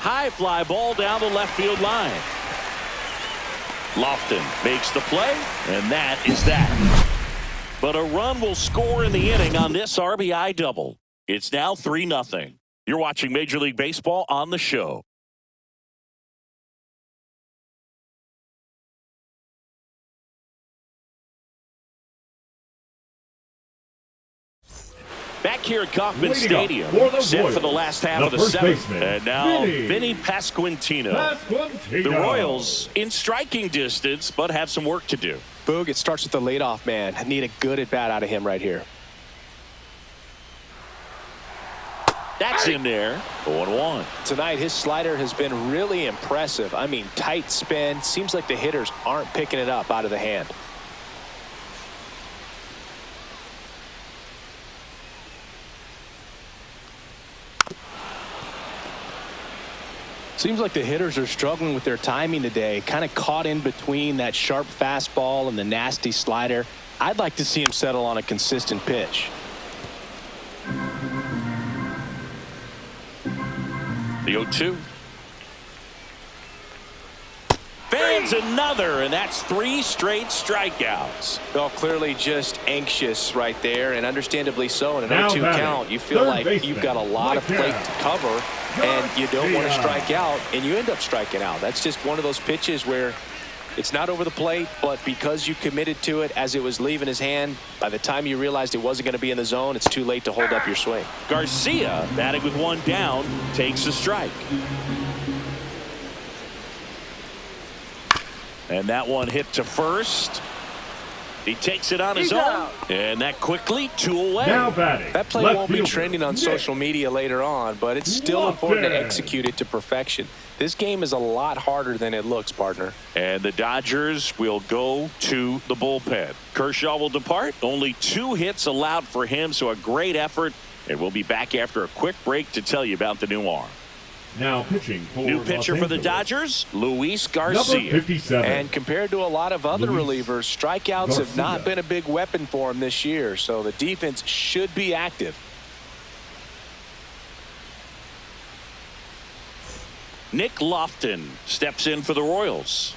High fly ball down the left field line. Lofton makes the play, and that is that. But a run will score in the inning on this RBI double. It's now 3-0. You're watching Major League Baseball on the show. Back here at Kauffman Stadium, set for the last half of the 7th. And now Vinny Pasquantino. The Royals in striking distance, but have some work to do. Boog, it starts with the leadoff man. I need a good at bat out of him right here. That's in there. 0-1. Tonight, his slider has been really impressive. I mean, tight spin. Seems like the hitters aren't picking it up out of the hand. Seems like the hitters are struggling with their timing today. Kind of caught in between that sharp fastball and the nasty slider. I'd like to see him settle on a consistent pitch. The 0-2. Fans another, and that's 3 straight strikeouts. Well, clearly just anxious right there, and understandably so. In an 0-2 count, you feel like you've got a lot of plate to cover, and you don't want to strike out, and you end up striking out. That's just one of those pitches where it's not over the plate, but because you committed to it as it was leaving his hand, by the time you realized it wasn't going to be in the zone, it's too late to hold up your swing. Garcia, batting with 1 down, takes a strike. And that one hit to first. He takes it on his own. And that quickly 2 away. Now batting. That play won't be trending on social media later on, but it's still important to execute it to perfection. This game is a lot harder than it looks, partner. And the Dodgers will go to the bullpen. Kershaw will depart. Only 2 hits allowed for him, so a great effort. And we'll be back after a quick break to tell you about the new arm. Now pitching for New pitcher Los for the Angeles, Dodgers, Luis number Garcia. 57. And compared to a lot of other Luis relievers, strikeouts have not Garcia. been a big weapon for him this year, so the defense should be active. Nick Lofton steps in for the Royals.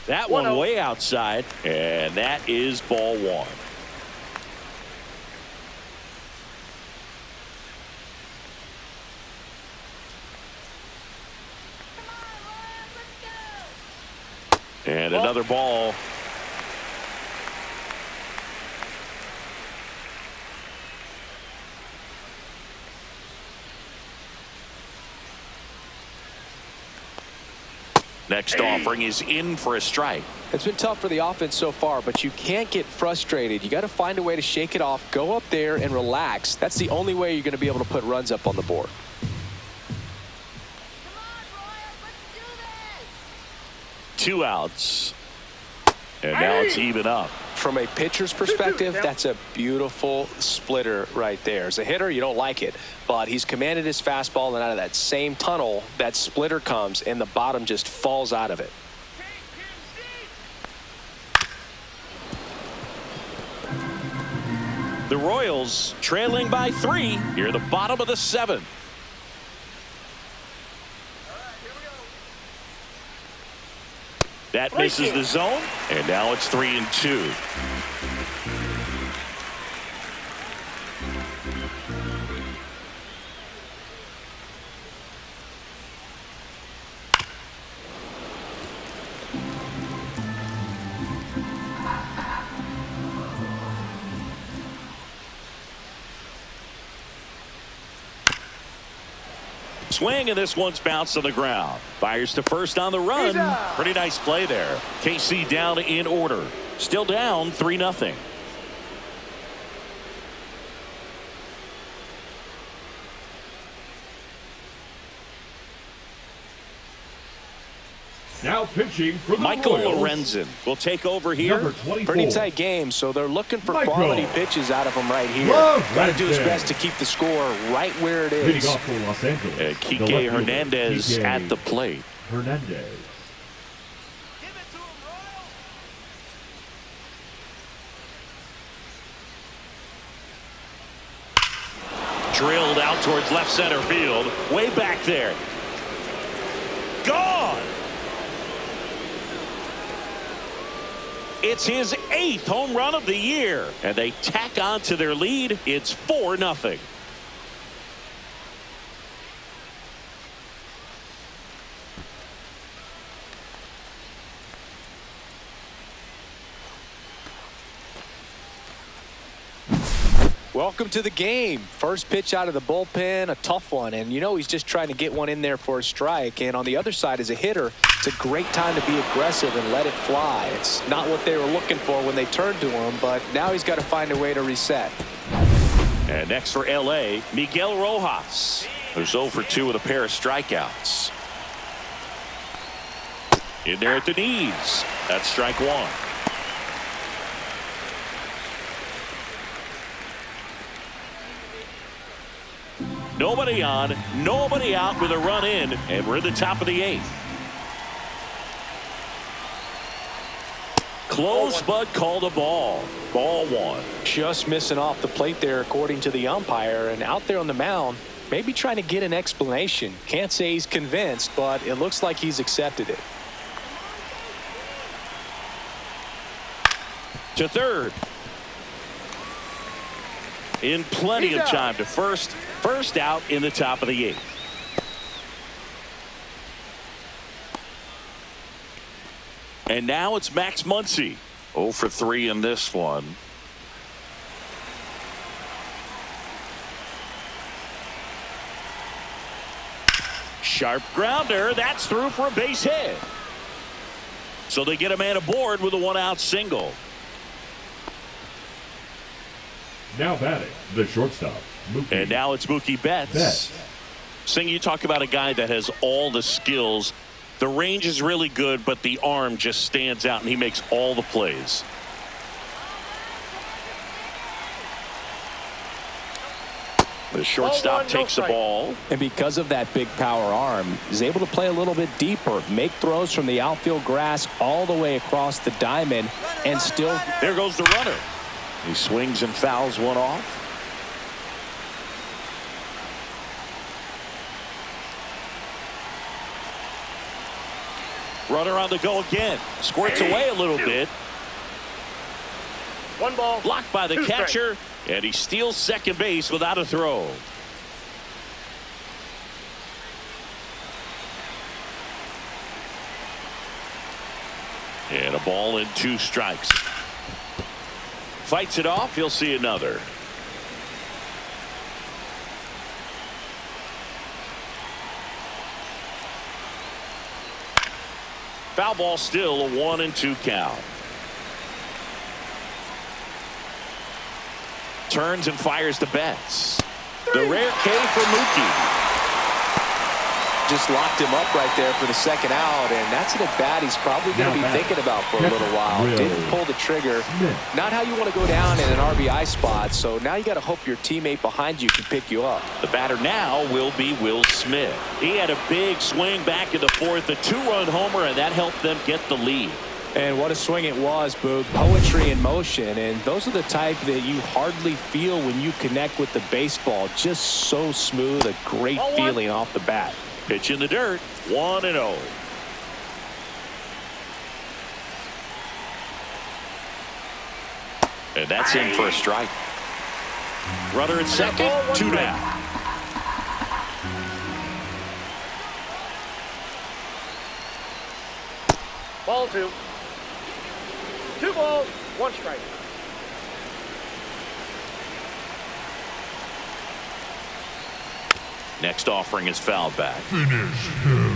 That one 1-0. way outside, and that is ball one. And another ball. Next offering is in for a strike. It's been tough for the offense so far, but you can't get frustrated. You got to find a way to shake it off, go up there and relax. That's the only way you're going to be able to put runs up on the board. Two outs. And now it's even up. From a pitcher's perspective, that's a beautiful splitter right there. As a hitter, you don't like it, but he's commanded his fastball, and out of that same tunnel, that splitter comes, and the bottom just falls out of it. The Royals trailing by 3 here at the bottom of the 7th. That misses the zone, and now it's 3-2. Swing, and this one's bounced on the ground. Fires to first on the run. Pretty nice play there. KC down in order. Still down 3-0. Now pitching for the Michael Royals, Lorenzen will take over here. number 24. Pretty tight game, so they're looking for Michael quality pitches out of him right here. Lorenzen. Got to do his best to keep the score right where it Leading is. off for Los Angeles, And the Kike left fielder, Hernandez Kike at the plate. Hernandez. Drilled out towards left center field. Way back there. Gone. It's his 8th home run of the year, and they tack on to their lead. It's 4-0. Welcome to the game. First pitch out of the bullpen, a tough one, and you know he's just trying to get one in there for a strike. And on the other side, as a hitter, it's a great time to be aggressive and let it fly. It's not what they were looking for when they turned to him, but now he's got to find a way to reset. And next for LA, Miguel Rojas, who's 0 for 2 with a pair of strikeouts. In there at the knees. That's strike one. Nobody on, nobody out with a run in, and we're at the top of the 8th. Close, but called a ball. Ball one. Just missing off the plate there, according to the umpire, and out there on the mound, maybe trying to get an explanation. Can't say he's convinced, but it looks like he's accepted it. To third. In plenty of time to first. First out in the top of the 8th. And now it's Max Muncy. 0 for 3 in this one. Sharp grounder. That's through for a base hit. So they get a man aboard with a 1-out single. Now batting, the shortstop, Mookie. And now it's Mookie Betts. Sing, you talk about a guy that has all the skills The range is really good, but the arm just stands out, and he makes all the plays. The shortstop takes the ball. And because of that big power arm, he's able to play a little bit deeper, make throws from the outfield grass all the way across the diamond, and still. There goes the runner. He swings and fouls one off. Runner on the go again. Squirts away a little bit. 1 ball. Blocked by the catcher. And he steals second base without a throw. And a ball and 2 strikes. Fights it off. He'll see another. Foul ball still, a 1-2 count. Turns and fires the bats. The rare K for Mookie. Just locked him up right there for the second out, and that's an at-bat he's probably going to be thinking about for a little while. Didn't pull the trigger. Not how you want to go down in an RBI spot, so now you got to hope your teammate behind you can pick you up. The batter now will be Will Smith. He had a big swing back in the 4th, a 2-run homer, and that helped them get the lead. And what a swing it was, Boog. Poetry in motion, and those are the type that you hardly feel when you connect with the baseball. Just so smooth, a great feeling off the bat. Pitch in the dirt, 1-0. And that's in for a strike. Runner at second, 2 down. Ball 2. 2 balls, 1 strike. Next offering is fouled back. Finish him.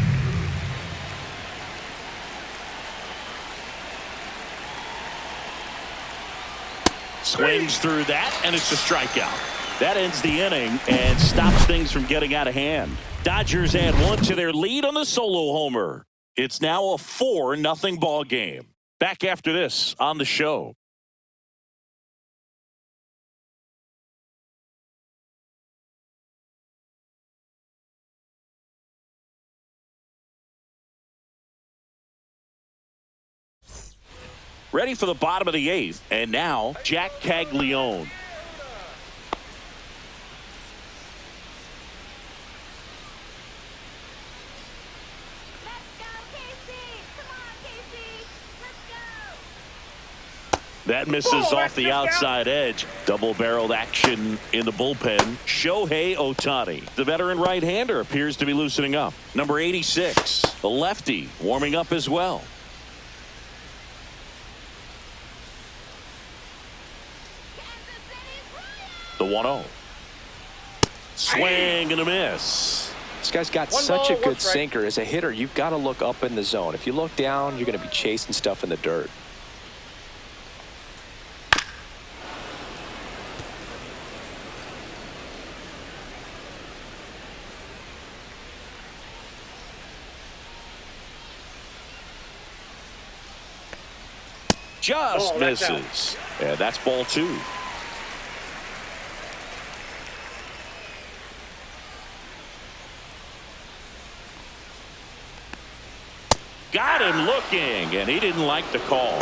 Swings through that, and it's a strikeout. That ends the inning and stops things from getting out of hand. Dodgers add 1 to their lead on the solo homer. It's now a 4-0 ball game. Back after this on the show. Ready for the bottom of the 8th, and now Jack Caglione. That misses off the outside edge. Double-barreled action in the bullpen. Shohei Ohtani, the veteran right-hander, appears to be loosening up. Number 86, the lefty, warming up as well. The 1-0. Swing and a miss. This guy's got such a good sinker. As a hitter, you've got to look up in the zone. If you look down, you're going to be chasing stuff in the dirt. Just misses. Yeah, that's ball 2. Got him looking, and he didn't like the call.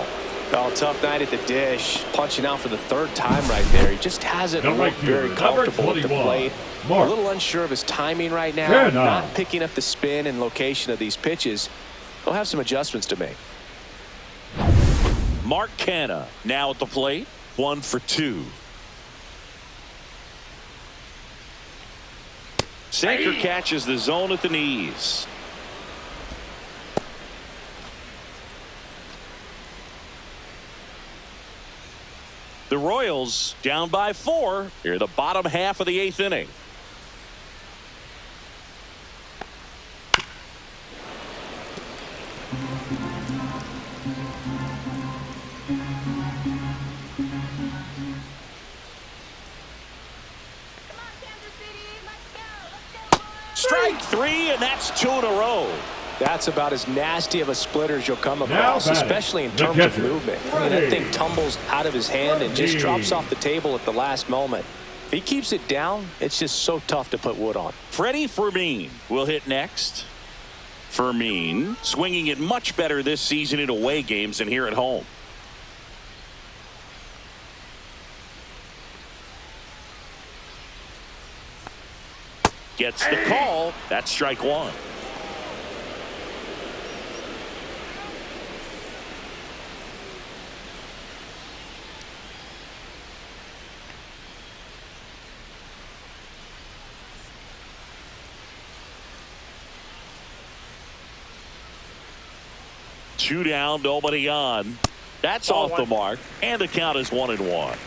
Oh, tough night at the dish. Punching out for the 3rd time right there. He just hasn't looked very comfortable at the plate. A little unsure of his timing right now. Not picking up the spin and location of these pitches. He'll have some adjustments to make. Mark Canha now at the plate. 1 for 2. Sinker catches the zone at the knees. The Royals down by 4 here the bottom half of the 8th inning. Strike 3, and that's 2 in a row. That's about as nasty of a splitter as you'll come across, especially in terms of movement. I mean, that thing tumbles out of his hand and just drops off the table at the last moment. If he keeps it down, it's just so tough to put wood on. Freddie Fermin will hit next. Fermin swinging it much better this season in away games than here at home. Gets the call. That's strike one. Two down, nobody on. That's off the mark, and the count is 1-1.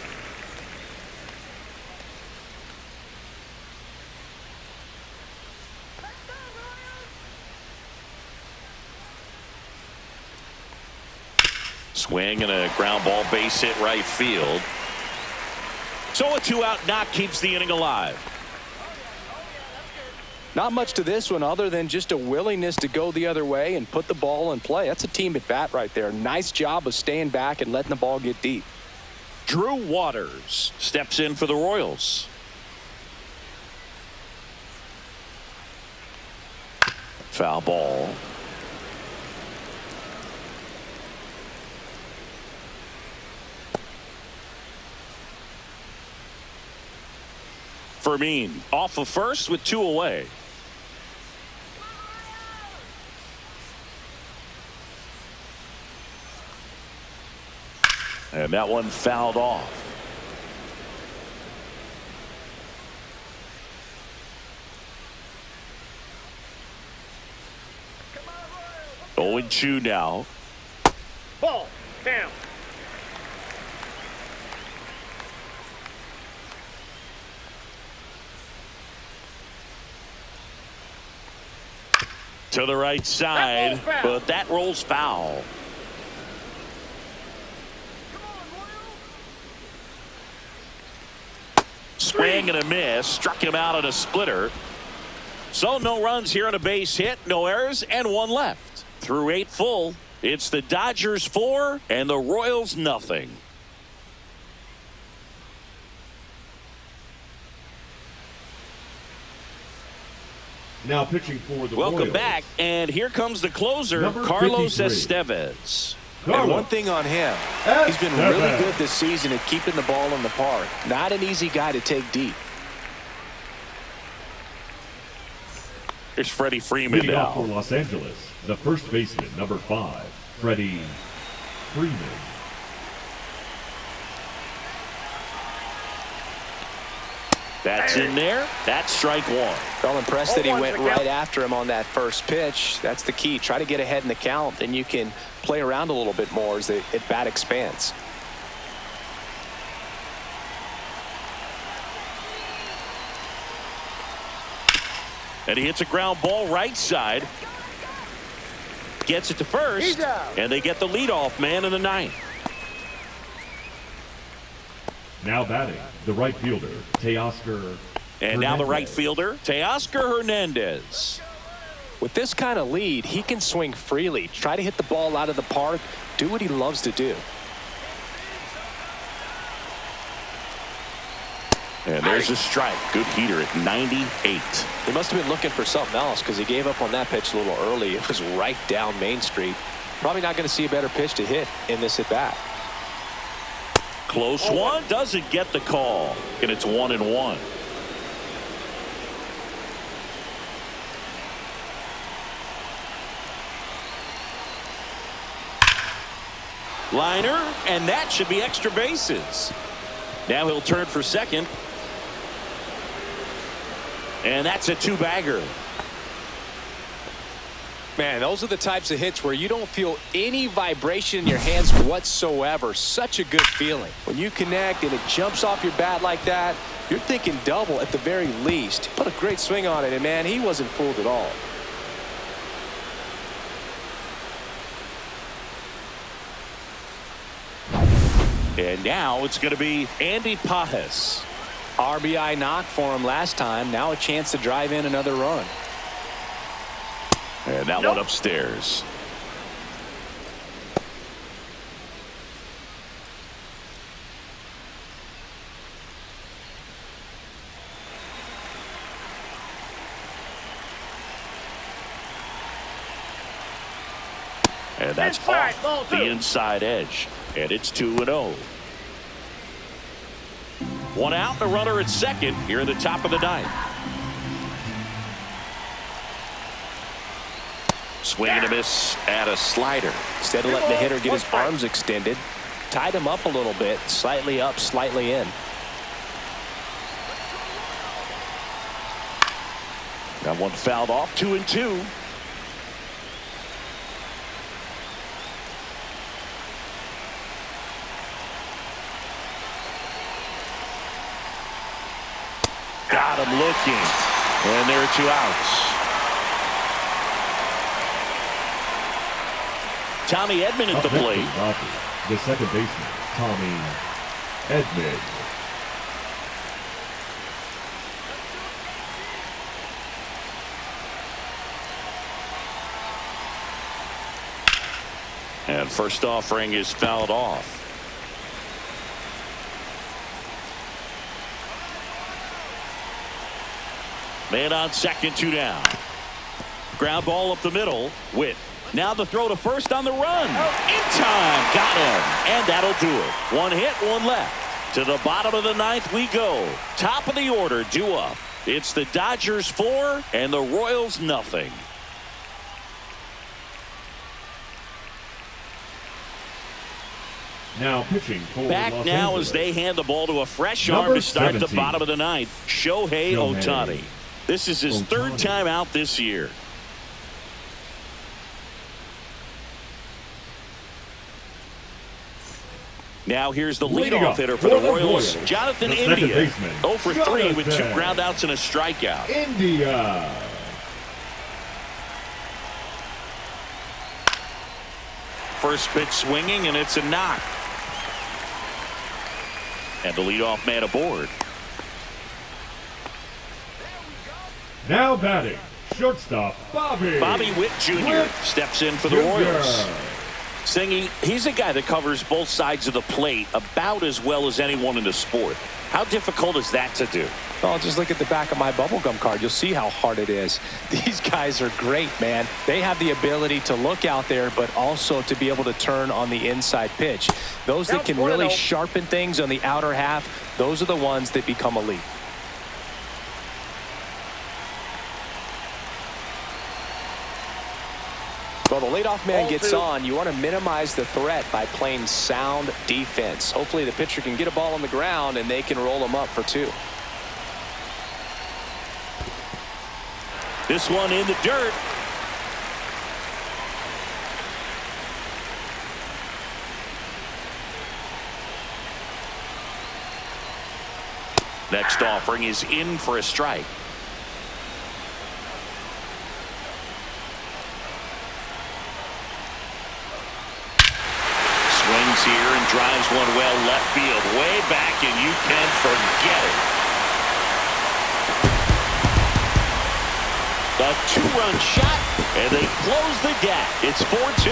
Swing and a ground ball, base hit right field. So a 2-out knock keeps the inning alive. Not much to this one other than just a willingness to go the other way and put the ball in play. That's a team at bat right there. Nice job of staying back and letting the ball get deep. Drew Waters steps in for the Royals. Foul ball. Fermin off of first with 2 away. And that one fouled off. Oh, 0-2 now. Ball down. To the right side, but that rolls foul. Swing and a miss, struck him out on a splitter. So no runs here on a base hit, no errors, and 1 left. Through 8 full, it's the Dodgers 4 and the Royals nothing. Now pitching for the Welcome Royals. back, and here comes the closer, Number Carlos 53. Estevez. And one thing on him, he's been really good this season at keeping the ball in the park. Not an easy guy to take deep. Here's Freddie Freeman Leading off for now. Los Angeles, the first baseman, number 5, Freddie Freeman. That's in there. That's strike 1. Well, impressed that he went right after him on that first pitch. That's the key. Try to get ahead in the count, then you can play around a little bit more as the at-bat expands. And he hits a ground ball right side. Gets it to first. And they get the leadoff man in the 9th. Now batting, the right fielder, Teoscar. And now the right fielder, Teoscar Hernandez. With this kind of lead, he can swing freely. Try to hit the ball out of the park. Do what he loves to do. And there's a strike. Good heater at 98. He must have been looking for something else because he gave up on that pitch a little early. It was right down Main Street. Probably not going to see a better pitch to hit in this at bat. Close one. Doesn't get the call. And it's 1-1. Liner, and that should be extra bases. Now he'll turn for second. And that's a 2-bagger. Man, those are the types of hits where you don't feel any vibration in your hands whatsoever. Such a good feeling. When you connect and it jumps off your bat like that, you're thinking double at the very least. Put a great swing on it, and man, he wasn't fooled at all. And now it's going to be Andy Pajes. RBI knock for him last time. Now a chance to drive in another run. And that one upstairs. And that's off the inside edge. And it's 2-0. One out, the runner at second here at the top of the ninth. Swing and a miss at a slider. Instead of letting the hitter get his arms extended, tied him up a little bit, slightly up, slightly in. That one fouled off, 2-2. Got him looking. And there are 2 outs. Tommy Edman at the plate. The second baseman, Tommy Edman. And first offering is fouled off. Man on second, 2 down. Ground ball up the middle. Witt. Now the throw to first on the run. In time. Got him. And that'll do it. 1 hit, 1 left. To the bottom of the ninth we go. Top of the order, due up. It's the Dodgers 4 and the Royals nothing. Now pitching for Back Los now Angeles. as they hand the ball to a fresh Number arm to start 17. the bottom of the ninth. Shohei Ohtani. This is his third time out this year. Now here's the leadoff hitter for the Royals, Jonathan India. 0 for 3 with 2 groundouts and a strikeout. India. First pitch swinging, and it's a knock. And the leadoff man aboard. Now batting, shortstop Bobby Witt Jr. steps in for the Royals. Singy, he's a guy that covers both sides of the plate about as well as anyone in the sport. How difficult is that to do? Well, just look at the back of my bubblegum card. You'll see how hard it is. These guys are great, man. They have the ability to look out there, but also to be able to turn on the inside pitch. Those that can really sharpen things on the outer half, those are the ones that become elite. Well, the leadoff man gets on. You want to minimize the threat by playing sound defense. Hopefully the pitcher can get a ball on the ground and they can roll them up for 2. This one in the dirt. Next offering is in for a strike. Swings here and drives one well left field, way back, and you can forget it. A 2-run shot, and they close the gap. It's 4-2.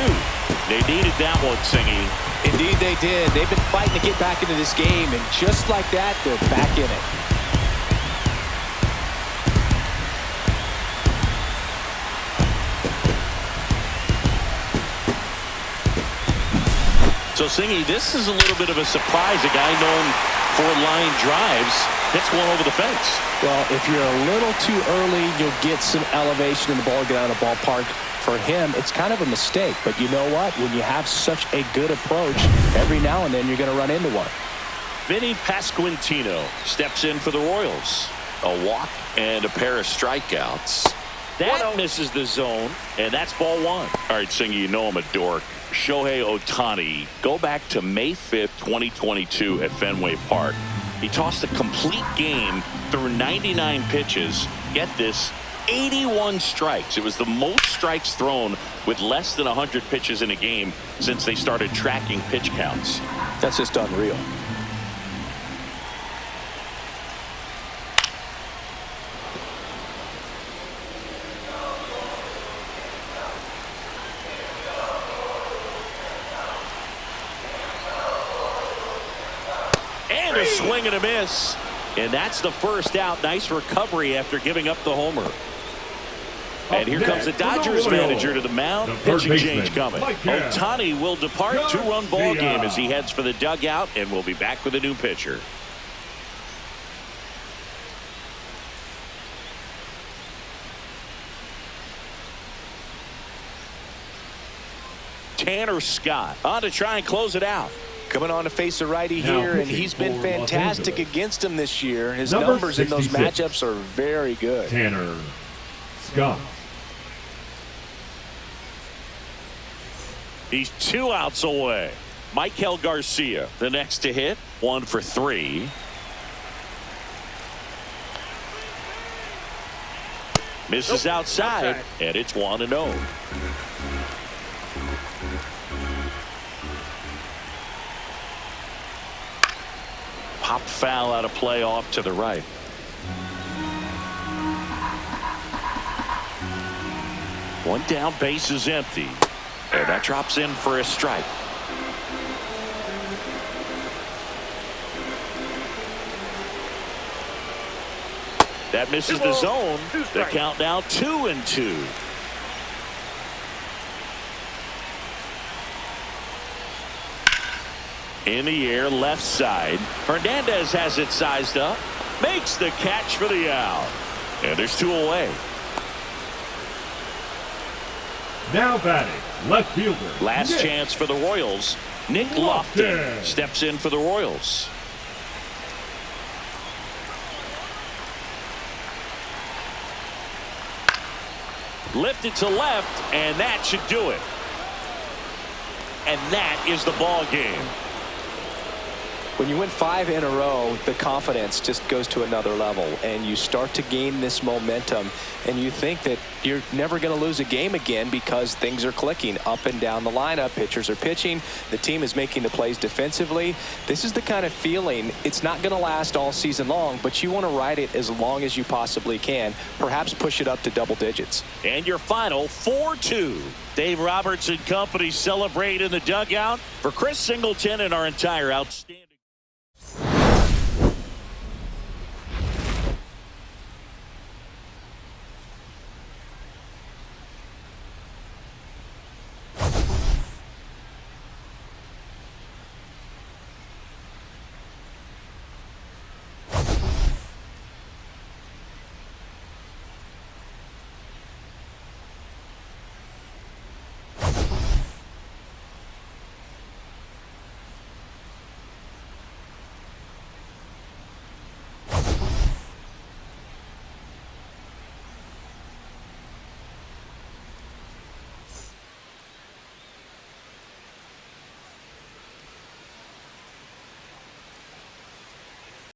They needed that one, Singy. Indeed they did. They've been fighting to get back into this game, and just like that, they're back in it. So, Singy, this is a little bit of a surprise. A guy known for line drives hits one over the fence. Well, if you're a little too early, you'll get some elevation in the ball, get out of the ballpark. For him, it's kind of a mistake. But you know what? When you have such a good approach, every now and then you're going to run into one. Vinny Pasquantino steps in for the Royals. A walk and a pair of strikeouts. That misses the zone, and that's ball 1. All right, Singy, you know I'm a dork. Shohei Ohtani, go back to May 5th, 2022 at Fenway Park. He tossed a complete game through 99 pitches. Get this, 81 strikes. It was the most strikes thrown with less than 100 pitches in a game since they started tracking pitch counts. That's just unreal. And a swing and a miss. And that's the first out. Nice recovery after giving up the homer. And here comes the Dodgers manager to the mound. Pitching change coming. Ohtani will depart. 2-run ball game as he heads for the dugout, and we'll be back with a new pitcher. Tanner Scott on to try and close it out. Coming on to face a righty here, and he's been fantastic against him this year. His numbers in those matchups are very good. Tanner Scott. He's 2 outs away. Michael Garcia, the next to hit. 1 for 3. Misses outside, and it's 1-0. Pop foul out of play off to the right. One down, base is empty. And that drops in for a strike. That misses the zone. The count now 2-2. In the air, left side. Hernandez has it sized up. Makes the catch for the out. And there's 2 away. Now batting, left fielder. Last chance for the Royals. Nick Lofton steps in for the Royals. Lifted to left, and that should do it. And that is the ball game. When you win 5 in a row, the confidence just goes to another level, and you start to gain this momentum, and you think that you're never going to lose a game again because things are clicking up and down the lineup. Pitchers are pitching. The team is making the plays defensively. This is the kind of feeling, it's not going to last all season long, but you want to ride it as long as you possibly can, perhaps push it up to double digits. And your final 4-2. Dave Roberts and company celebrate in the dugout. For Chris Singleton and our entire outstanding